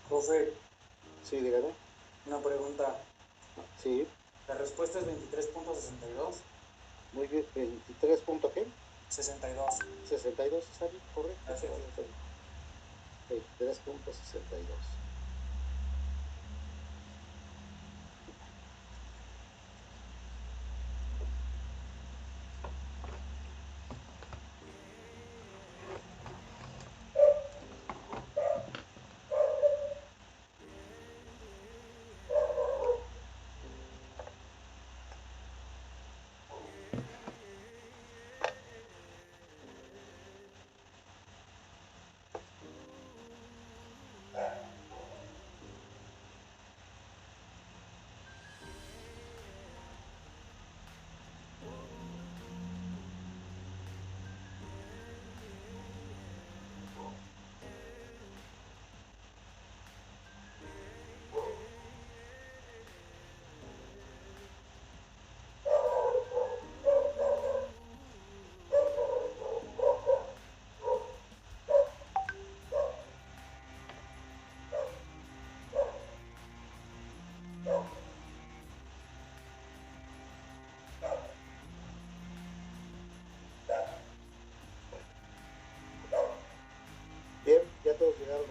Profe, Sí, dígame. una pregunta. Sí, La respuesta es 23.62. muy bien. 23 punto ¿qué? 62. 62, está bien, correcto. Gracias. 23.62.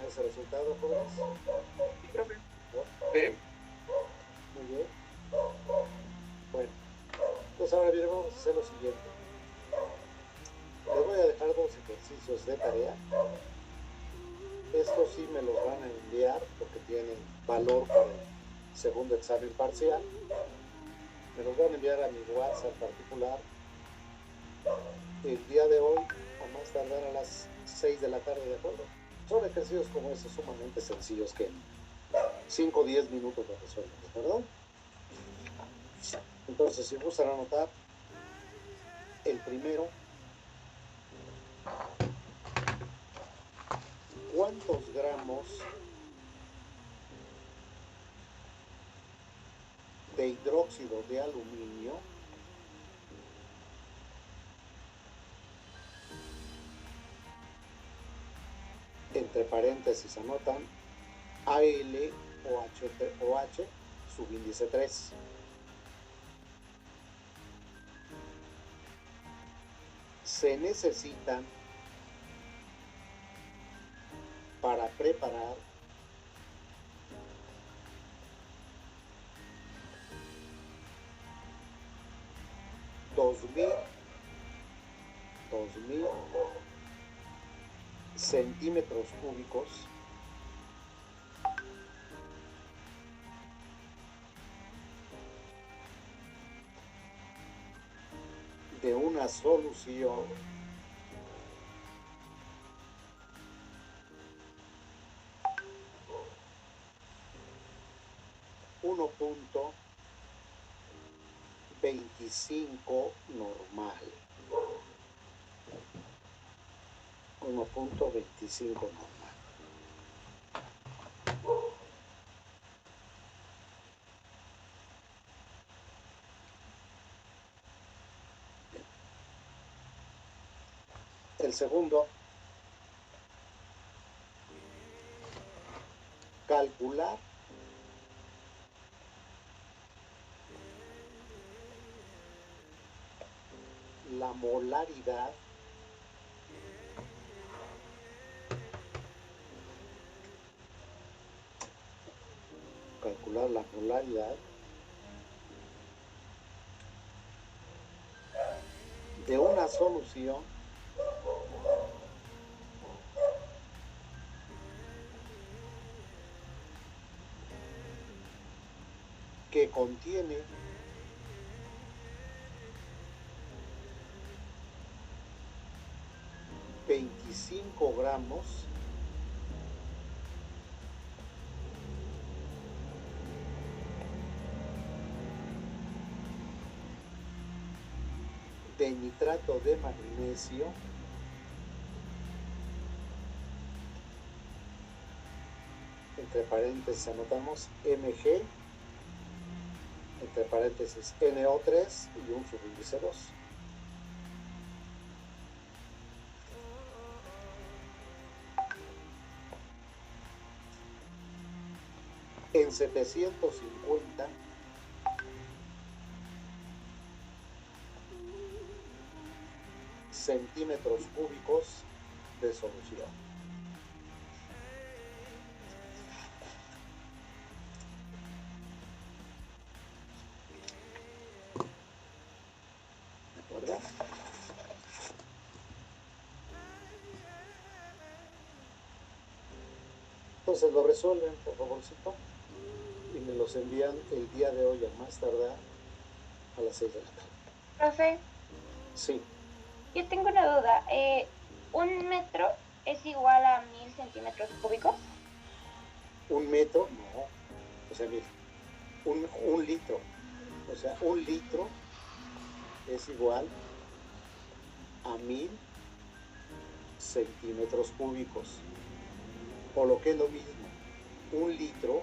ese resultado, jóvenes? Sí, profe. Sí. Muy bien. Bueno, pues ahora bien, vamos a hacer lo siguiente. Les voy a dejar 2 ejercicios de tarea. Estos sí me los van a enviar porque tienen valor para el segundo examen parcial. Me los van a enviar a mi WhatsApp particular el día de hoy, a más tardar a las 6 de la tarde, ¿de acuerdo? Son ejercicios como estos sumamente sencillos que en 5 o 10 minutos lo resuelven, ¿de acuerdo? Entonces, si gustan anotar, el primero, ¿cuántos gramos de hidróxido de aluminio entre paréntesis anotan AlOH subíndice 3? Se necesitan para preparar 2000 centímetros cúbicos de una solución .25 normal. 1.25 normal. El segundo, calcular la molaridad de una solución que contiene 25 gramos de nitrato de magnesio entre paréntesis anotamos Mg entre paréntesis NO3 y un subíndice 2. En 750 centímetros cúbicos de solución. ¿De acuerdo? Entonces lo resuelven, por favorcito, y me los envían el día de hoy a más tardar a las 6 de la tarde. Profe, Sí, yo tengo una duda. ¿Un metro es igual a 1000 centímetros cúbicos? un metro, no, o sea, mira, un litro, o sea, un litro es igual a 1000 centímetros cúbicos, o lo que es lo mismo, un litro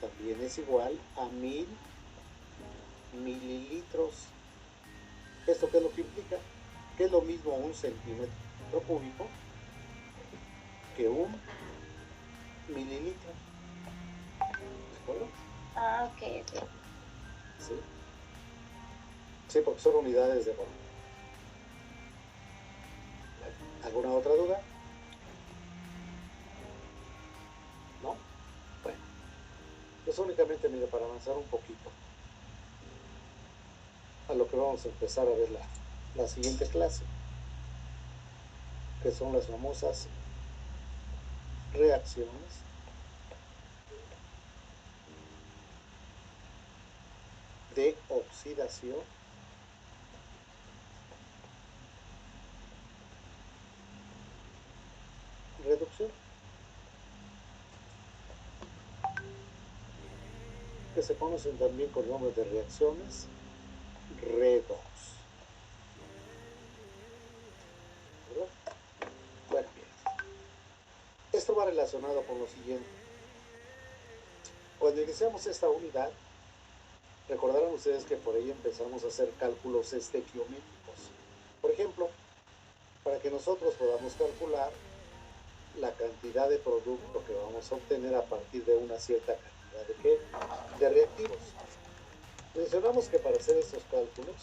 también es igual a 1000 mililitros. ¿Esto qué es lo que implica? Que es lo mismo un centímetro cúbico que un mililitro. ¿De acuerdo? Ah, ok. Sí. Sí, porque son unidades de volumen. ¿Alguna otra duda? únicamente, mire, para avanzar un poquito a lo que vamos a empezar a ver la siguiente clase, que son las famosas reacciones de oxidación reducción, que se conocen también con el nombre de reacciones redox. ¿Verdad? Bueno, bien. Esto va relacionado con lo siguiente. Cuando iniciamos esta unidad, recordarán ustedes que por ahí empezamos a hacer cálculos estequiométricos. Por ejemplo, para que nosotros podamos calcular la cantidad de producto que vamos a obtener a partir de una cierta cantidad de reactivos. Mencionamos que para hacer estos cálculos,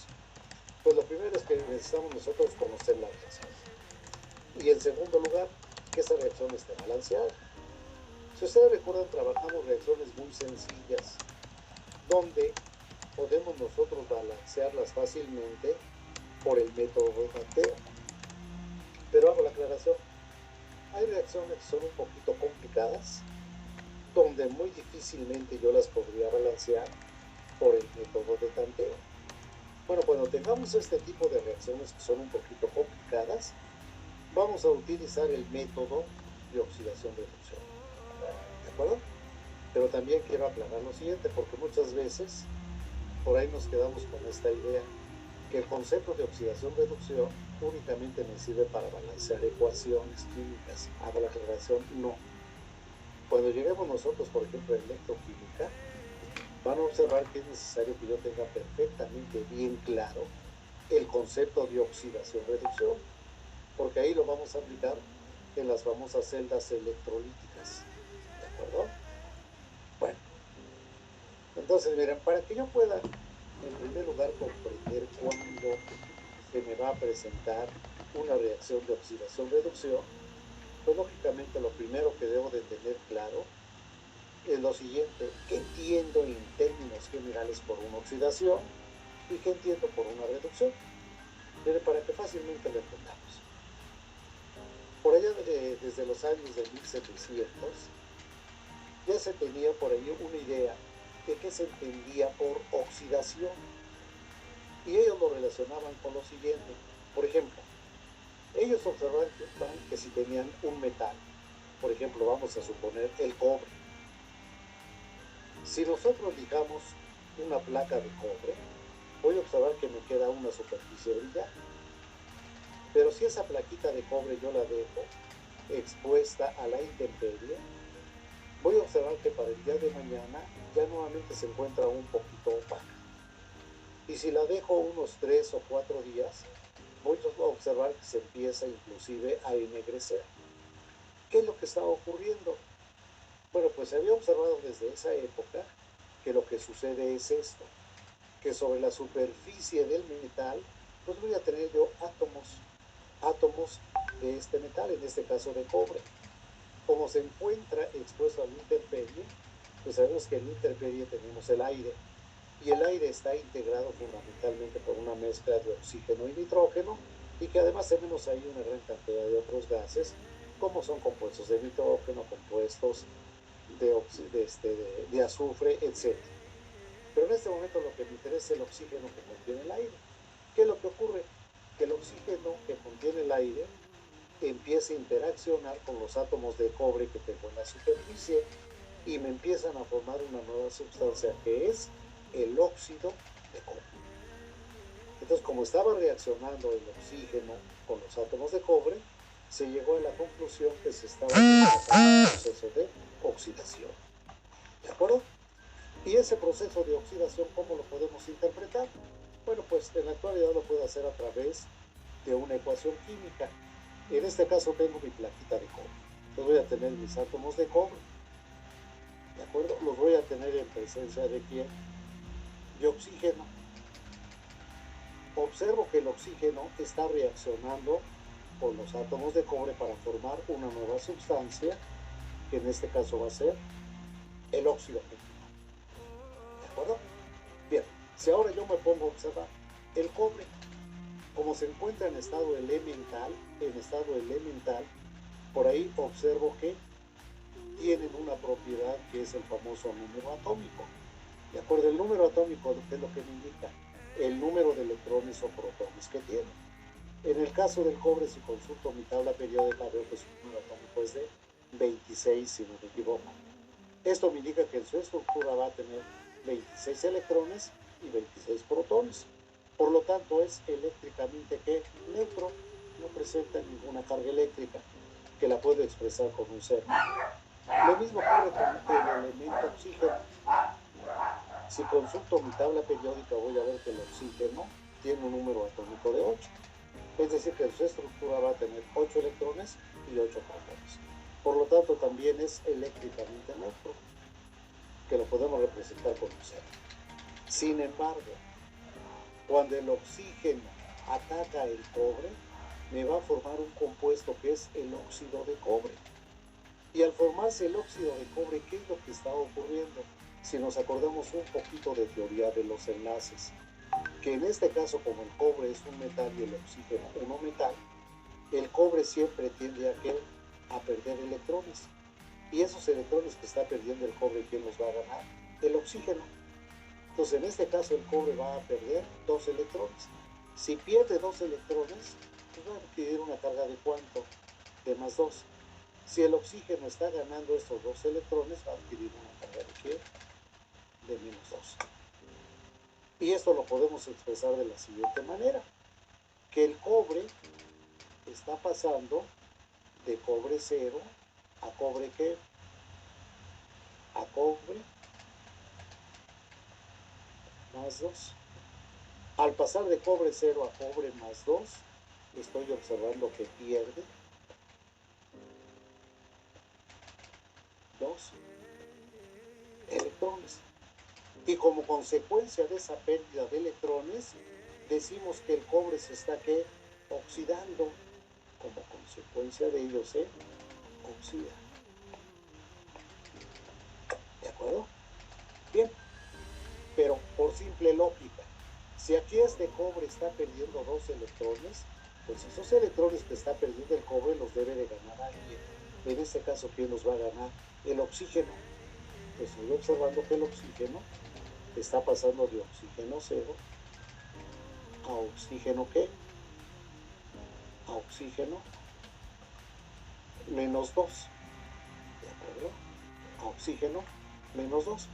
pues lo primero es que necesitamos nosotros conocer la reacción. Y en segundo lugar, que esa reacción esté balanceada. Si ustedes recuerdan, trabajamos reacciones muy sencillas, donde podemos nosotros balancearlas fácilmente por el método de tanteo. Pero hago la aclaración. Hay reacciones que son un poquito complicadas, donde muy difícilmente yo las podría balancear por el método de tanteo. Bueno, cuando tengamos este tipo de reacciones que son un poquito complicadas, vamos a utilizar el método de oxidación-reducción. ¿De acuerdo? Pero también quiero aclarar lo siguiente, porque muchas veces por ahí nos quedamos con esta idea, que el concepto de oxidación-reducción únicamente me sirve para balancear ecuaciones químicas. Hago la aclaración, no. Cuando lleguemos nosotros, por ejemplo, a electroquímica, van a observar que es necesario que yo tenga perfectamente bien claro el concepto de oxidación-reducción, porque ahí lo vamos a aplicar en las famosas celdas electrolíticas. ¿De acuerdo? Bueno, entonces miren, para que yo pueda en primer lugar comprender cuándo se me va a presentar una reacción de oxidación-reducción, pues lógicamente lo primero que debo de tener claro es lo siguiente: ¿qué entiendo en términos generales por una oxidación y qué entiendo por una reducción? Pero para que fácilmente lo entendamos. Por allá desde los años de 1700 ya se tenía por ahí una idea de qué se entendía por oxidación, y ellos lo relacionaban con lo siguiente. Por ejemplo, ellos observaban que si tenían un metal, por ejemplo, vamos a suponer el cobre, si nosotros lijamos una placa de cobre, voy a observar que me queda una superficie brillante. Pero si esa plaquita de cobre yo la dejo expuesta a la intemperie, voy a observar que para el día de mañana ya nuevamente se encuentra un poquito opaca. Y si la dejo unos 3 o 4 días, voy a observar que se empieza inclusive a ennegrecer. ¿Qué es lo que estaba ocurriendo? Bueno, pues se había observado desde esa época que lo que sucede es esto, que sobre la superficie del metal, pues voy a tener yo átomos de este metal, en este caso de cobre. Como se encuentra expuesto a la intemperie, pues sabemos que en la intemperie tenemos el aire, y el aire está integrado fundamentalmente por una mezcla de oxígeno y nitrógeno, y que además tenemos ahí una gran cantidad de otros gases, como son compuestos de nitrógeno, compuestos de azufre, etc. Pero en este momento lo que me interesa es el oxígeno que contiene el aire. ¿Qué es lo que ocurre? Que el oxígeno que contiene el aire empieza a interaccionar con los átomos de cobre que tengo en la superficie y me empiezan a formar una nueva sustancia que es el óxido de cobre. Entonces, como estaba reaccionando el oxígeno con los átomos de cobre, se llegó a la conclusión que se estaba haciendo un proceso de oxidación. ¿De acuerdo? Y ese proceso de oxidación, ¿cómo lo podemos interpretar? Bueno, pues en la actualidad lo puedo hacer a través de una ecuación química. En este caso tengo mi plaquita de cobre. Entonces voy a tener mis átomos de cobre. ¿De acuerdo? Los voy a tener en presencia de ¿quién? De oxígeno. Observo que el oxígeno está reaccionando con los átomos de cobre para formar una nueva sustancia, que en este caso va a ser el óxido químico. acuerdo? Bien, si ahora yo me pongo a observar el cobre, como se encuentra en estado elemental, por ahí observo que tienen una propiedad que es el famoso número atómico. ¿De acuerdo? El número atómico, ¿qué es lo que me indica? El número de electrones o protones que tiene. En el caso del cobre, si consulto mi tabla periódica, veo que su número atómico es de 26, si no me equivoco. Esto me indica que en su estructura va a tener 26 electrones y 26 protones. Por lo tanto, es eléctricamente ¿qué? Neutro. No presenta ninguna carga eléctrica que la puedo expresar con un cero. Lo mismo ocurre con el elemento oxígeno. Si consulto mi tabla periódica, voy a ver que el oxígeno tiene un número atómico de 8. Es decir, que en su estructura va a tener 8 electrones y 8 protones. Por lo tanto, también es eléctricamente neutro, que lo podemos representar con un cero. Sin embargo, cuando el oxígeno ataca el cobre, me va a formar un compuesto que es el óxido de cobre. Y al formarse el óxido de cobre, ¿qué es lo que está ocurriendo? Si nos acordamos un poquito de teoría de los enlaces, que en este caso, como el cobre es un metal y el oxígeno uno metal, el cobre siempre tiende a perder electrones. Y esos electrones que está perdiendo el cobre, ¿quién los va a ganar? El oxígeno. Entonces, en este caso, el cobre va a perder 2 electrones. Si pierde 2 electrones, pues va a adquirir una carga de ¿cuánto? De más 2. Si el oxígeno está ganando estos 2 electrones, va a adquirir una carga de ¿qué? De menos 2. Y esto lo podemos expresar de la siguiente manera, que el cobre está pasando de cobre 0 a cobre ¿qué? A cobre más 2. Al pasar de cobre 0 a cobre más 2, estoy observando que pierde 2 electrones. Y como consecuencia de esa pérdida de electrones, decimos que el cobre se está ¿qué? Oxidando. Como consecuencia de ello se oxida. ¿De acuerdo? Bien. Pero por simple lógica, si aquí este cobre está perdiendo 2 electrones, pues esos electrones que está perdiendo el cobre los debe de ganar alguien. En este caso, ¿quién los va a ganar? El oxígeno. Pues estoy observando que el oxígeno está pasando de oxígeno 0 a oxígeno ¿qué? A oxígeno menos 2. ¿De acuerdo? A oxígeno menos 2.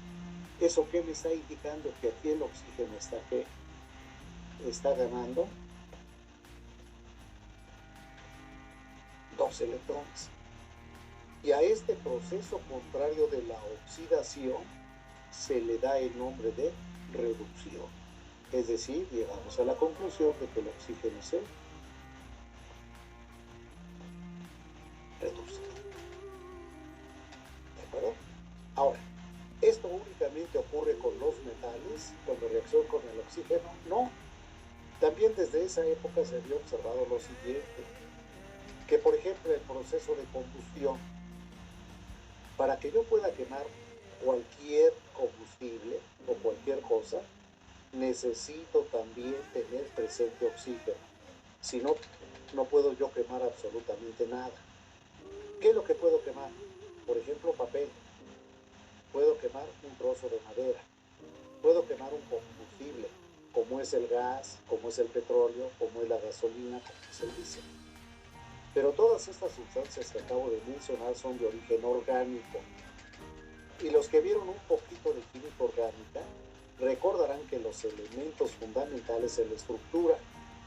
¿Eso qué me está indicando? Que aquí el oxígeno está ¿qué? Está ganando 2 electrones. Y a este proceso contrario de la oxidación se le da el nombre de reducción. Es decir, llegamos a la conclusión de que el oxígeno se reduce. ¿De acuerdo? Ahora, ¿esto únicamente ocurre con los metales cuando reacciona con el oxígeno? No. También desde esa época se había observado lo siguiente, que por ejemplo el proceso de combustión, para que yo pueda quemar cualquier combustible o cualquier cosa, necesito también tener presente oxígeno. Si no, no puedo yo quemar absolutamente nada. ¿Qué es lo que puedo quemar? Por ejemplo, papel. Puedo quemar un trozo de madera. Puedo quemar un combustible, como es el gas, como es el petróleo, como es la gasolina, como es el diésel. Pero todas estas sustancias que acabo de mencionar son de origen orgánico. Y los que vieron un poquito de química orgánica recordarán que los elementos fundamentales en la estructura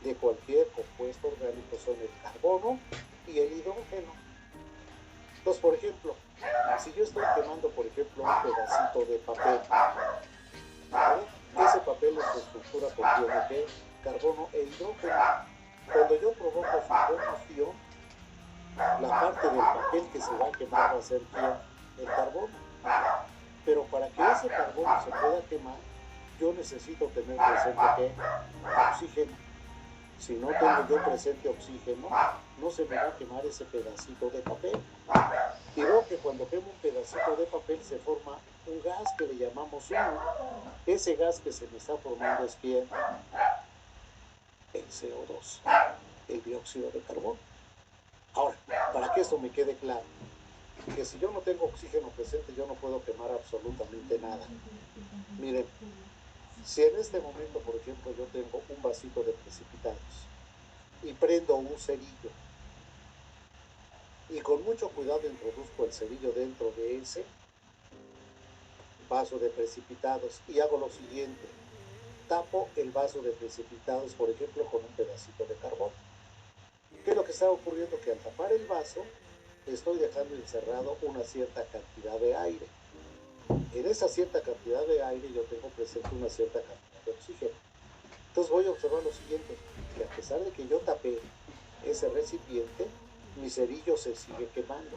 de cualquier compuesto orgánico son el carbono y el hidrógeno. Entonces, por ejemplo, si yo estoy quemando, por ejemplo, un pedacito de papel, ese papel en su estructura contiene ¿qué? Carbono e hidrógeno. Cuando yo provoco su combustión, la parte del papel que se va a quemar va a ser ¿quién? El carbono. Pero para que ese carbono se pueda quemar, yo necesito tener presente ¿qué? Oxígeno. Si no tengo yo presente oxígeno, no se me va a quemar ese pedacito de papel. Y veo que cuando quemo un pedacito de papel se forma un gas que le llamamos humo. Ese gas que se me está formando es ¿quién? El CO2, el dióxido de carbono. Ahora, para que esto me quede claro, que si yo no tengo oxígeno presente, yo no puedo quemar absolutamente nada. Miren, si en este momento, por ejemplo, yo tengo un vasito de precipitados y prendo un cerillo y con mucho cuidado introduzco el cerillo dentro de ese vaso de precipitados y hago lo siguiente, tapo el vaso de precipitados, por ejemplo, con un pedacito de carbón. ¿Qué es lo que está ocurriendo? Que al tapar el vaso estoy dejando encerrado una cierta cantidad de aire. En esa cierta cantidad de aire yo tengo presente una cierta cantidad de oxígeno. Entonces voy a observar lo siguiente, que a pesar de que yo tapé ese recipiente, mi cerillo se sigue quemando.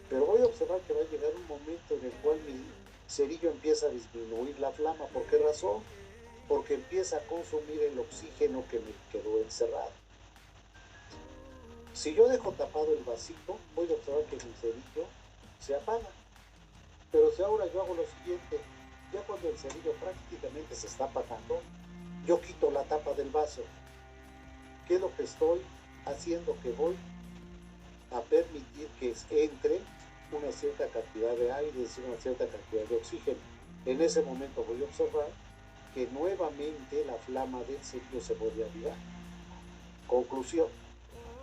Pero voy a observar que va a llegar un momento en el cual mi cerillo empieza a disminuir la flama. ¿Por qué razón? Porque empieza a consumir el oxígeno que me quedó encerrado. Si yo dejo tapado el vasito, voy a observar que mi cerillo se apaga. Pero si ahora yo hago lo siguiente, ya cuando el cerillo prácticamente se está apagando, yo quito la tapa del vaso. ¿Qué es lo que estoy haciendo? Que voy a permitir que entre una cierta cantidad de aire, es decir, una cierta cantidad de oxígeno. En ese momento voy a observar que nuevamente la flama del cerillo se vuelve a avivar. Conclusión,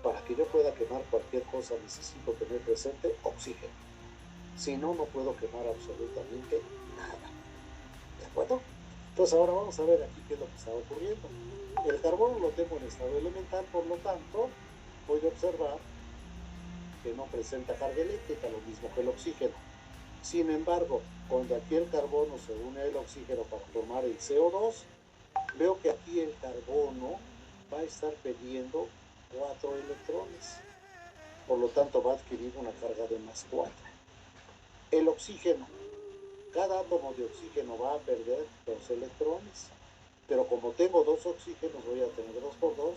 para que yo pueda quemar cualquier cosa necesito tener presente oxígeno. Si no, no puedo quemar absolutamente nada. ¿De acuerdo? Entonces ahora vamos a ver aquí qué es lo que está ocurriendo. El carbono lo tengo en estado elemental, por lo tanto, voy a observar que no presenta carga eléctrica, lo mismo que el oxígeno. Sin embargo, cuando aquí el carbono se une al oxígeno para formar el CO2, veo que aquí el carbono va a estar perdiendo 4 electrones. Por lo tanto, va a adquirir una carga de más 4. El oxígeno, cada átomo de oxígeno va a perder 2 electrones, pero como tengo 2 oxígenos, voy a tener 2 por 2,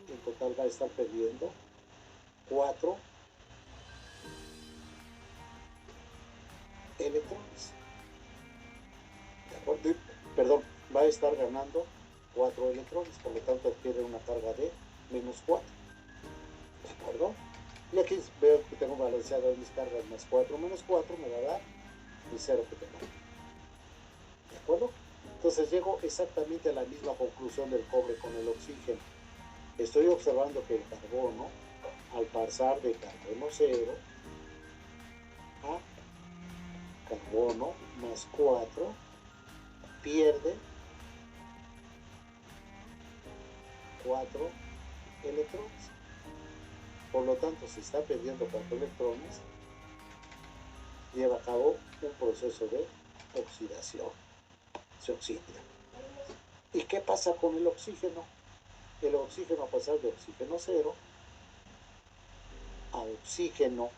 en total va a estar perdiendo 4 electrones. ¿De acuerdo? Perdón, va a estar ganando 4 electrones, por lo tanto adquiere una carga de menos 4. ¿De acuerdo? Y aquí veo que tengo balanceado mis cargas, más 4 menos 4 me va a dar mi 0 que tengo. ¿De acuerdo? Entonces llego exactamente a la misma conclusión del cobre con el oxígeno. Estoy observando que el carbono, al pasar de carbono 0 a carbono más 4, pierde 4 electrones. Por lo tanto, si está perdiendo 4 electrones, lleva a cabo un proceso de oxidación. Se oxida. ¿Y qué pasa con el oxígeno? El oxígeno, a pasar de oxígeno 0 a oxígeno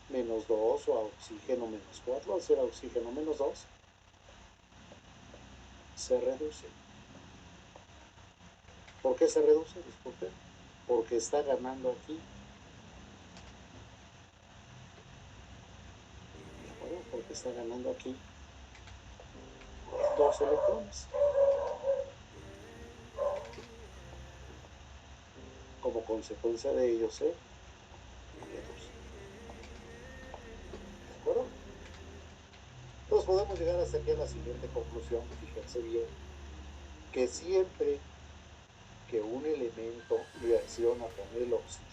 menos 2 o a oxígeno menos 4, al ser a oxígeno menos 2, se reduce. ¿Por qué se reduce? Disculpe. Porque está ganando aquí. ¿De acuerdo? Porque está ganando aquí 2 electrones. Como consecuencia de ello se reduce. ¿De acuerdo? Entonces podemos llegar hasta aquí a la siguiente conclusión. Fíjense bien, que siempre que un elemento reacciona con el oxígeno,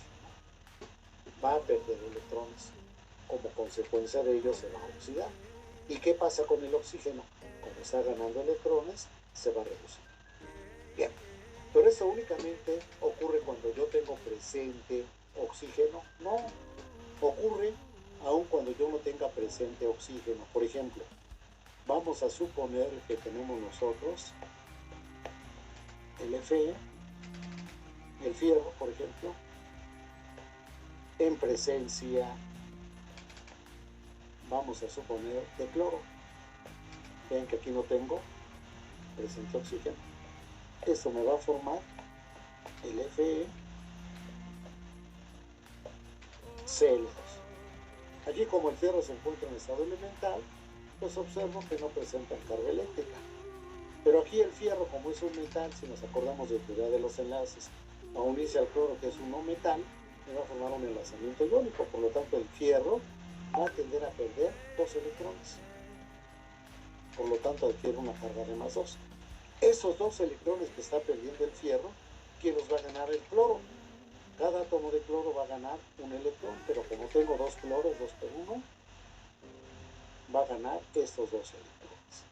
va a perder electrones. Como consecuencia de ello se va a oxidar. ¿Y qué pasa con el oxígeno? Como está ganando electrones, se va a reducir. Bien, pero eso únicamente ocurre cuando yo tengo presente oxígeno. No, ocurre aun cuando yo no tenga presente oxígeno. Por ejemplo, vamos a suponer que tenemos nosotros el Fe, el fierro, por ejemplo, en presencia, vamos a suponer, de cloro. Vean que aquí no tengo presente oxígeno. Esto me va a formar el Fe Cl2. Aquí, como el fierro se encuentra en estado elemental, pues observo que no presentan carga eléctrica. Pero aquí el fierro, como es un metal, si nos acordamos de la teoría de los enlaces, a unirse al cloro, que es un no metal, me va a formar un enlazamiento iónico. Por lo tanto, el fierro va a tender a perder 2 electrones. Por lo tanto, adquiere una carga de más 2. Esos 2 electrones que está perdiendo el fierro, ¿quién los va a ganar? El cloro. Cada átomo de cloro va a ganar un electrón, pero como tengo 2 cloros, 2 por 1, va a ganar estos 2 electrones.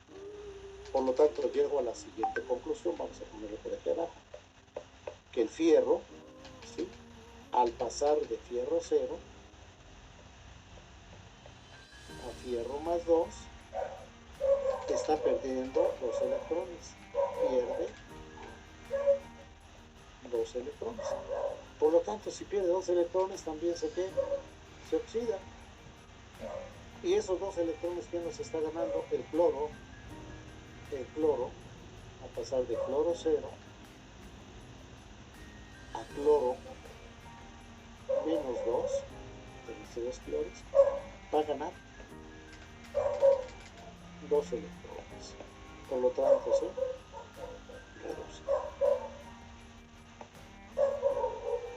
Por lo tanto, llego a la siguiente conclusión, vamos a ponerlo por aquí abajo, que el fierro, ¿sí?, al pasar de fierro 0 a fierro más 2, está perdiendo 2 electrones, pierde 2 electrones. Por lo tanto, si pierde 2 electrones, también se oxida. Y esos 2 electrones, ¿quién los está ganando? El cloro, a pasar de cloro 0 a cloro menos 2, de estos 2 cloros, va a ganar 2 electrones. Por lo tanto, se reduce.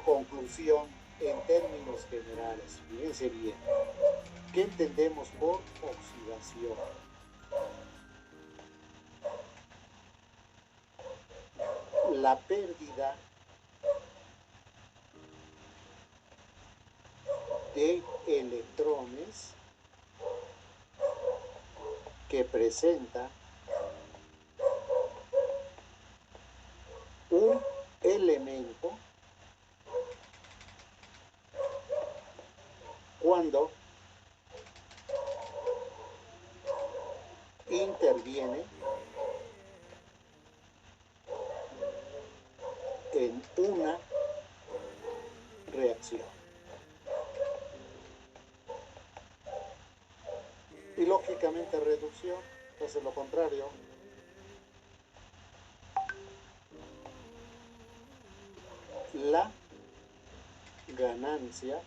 Conclusión en términos generales. Fíjense bien. ¿Qué entendemos por oxidación? La pérdida de electrones que presenta un elemento cuando interviene en una reacción. Y lógicamente reducción hace lo contrario. La ganancia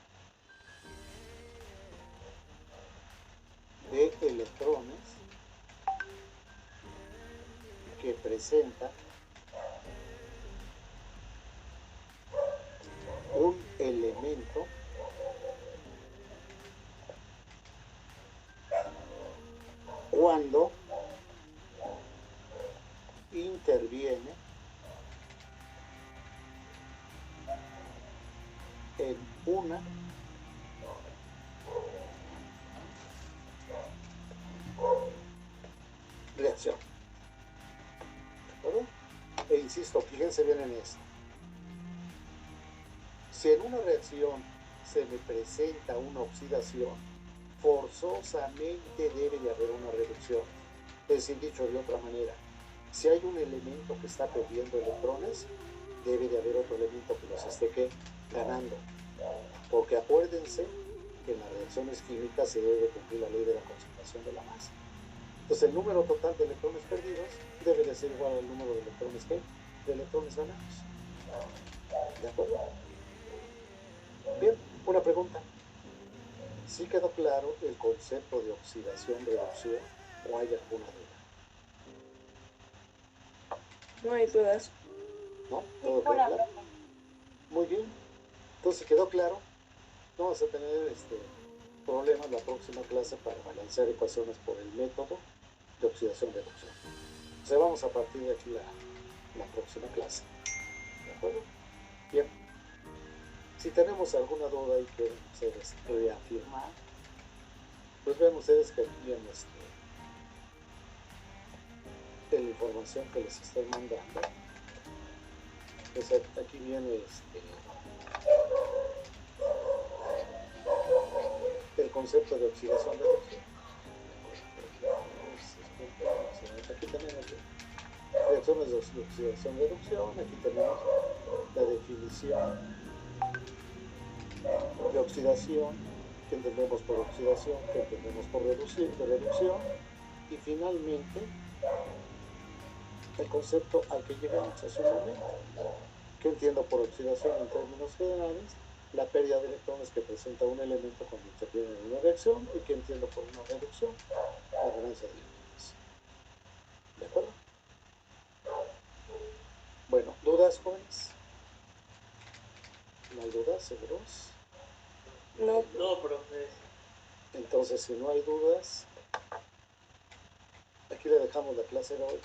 de electrones que presenta un elemento cuando interviene en una reacción. ¿De acuerdo? E insisto, fíjense bien en esto. Si en una reacción se me presenta una oxidación, forzosamente debe de haber una reducción. Es decir, dicho de otra manera, si hay un elemento que está perdiendo electrones, debe de haber otro elemento que los esté ganando. Porque acuérdense que en las reacciones químicas se debe de cumplir la ley de la concentración de la masa. Entonces el número total de electrones perdidos debe de ser igual al número de electrones ganados. ¿De acuerdo? Bien, una pregunta. ¿Sí quedó claro el concepto de oxidación-reducción o hay alguna duda? No hay dudas. ¿No? ¿Todo quedó claro? Muy bien. Entonces quedó claro. No vamos a tener problemas la próxima clase para balancear ecuaciones por el método de oxidación-reducción. O sea, vamos a partir de aquí la próxima clase. ¿De acuerdo? Bien. Si tenemos alguna duda y quieren ustedes reafirmar, pues ven ustedes que aquí en la información que les estoy mandando, pues aquí viene el concepto de oxidación-reducción. Aquí tenemos reacciones de oxidación-reducción, aquí tenemos la definición de oxidación, que entendemos por oxidación, que entendemos por reducción, y finalmente el concepto al que llegamos hace un momento. ¿Qué entiendo por oxidación en términos generales? La pérdida de electrones que presenta un elemento cuando interviene en una reacción, y que entiendo por una reducción, la ganancia de electrones. ¿De acuerdo? Bueno, ¿dudas, jóvenes? ¿No hay dudas, seguros? No. No, profe. Entonces, si no hay dudas, aquí le dejamos la clase de hoy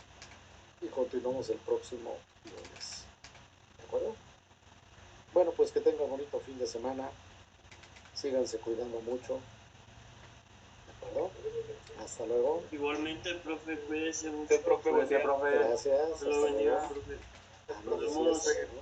y continuamos el próximo lunes. ¿De acuerdo? Bueno, pues que tengan bonito fin de semana. Síganse cuidando mucho. ¿De acuerdo? Hasta luego. Igualmente, profe, cuídese mucho. Profe, buen día, profe. Gracias. Dios lo Hasta bendiga, luego. profe. Ándale, Nos sí, vemos. hasta luego.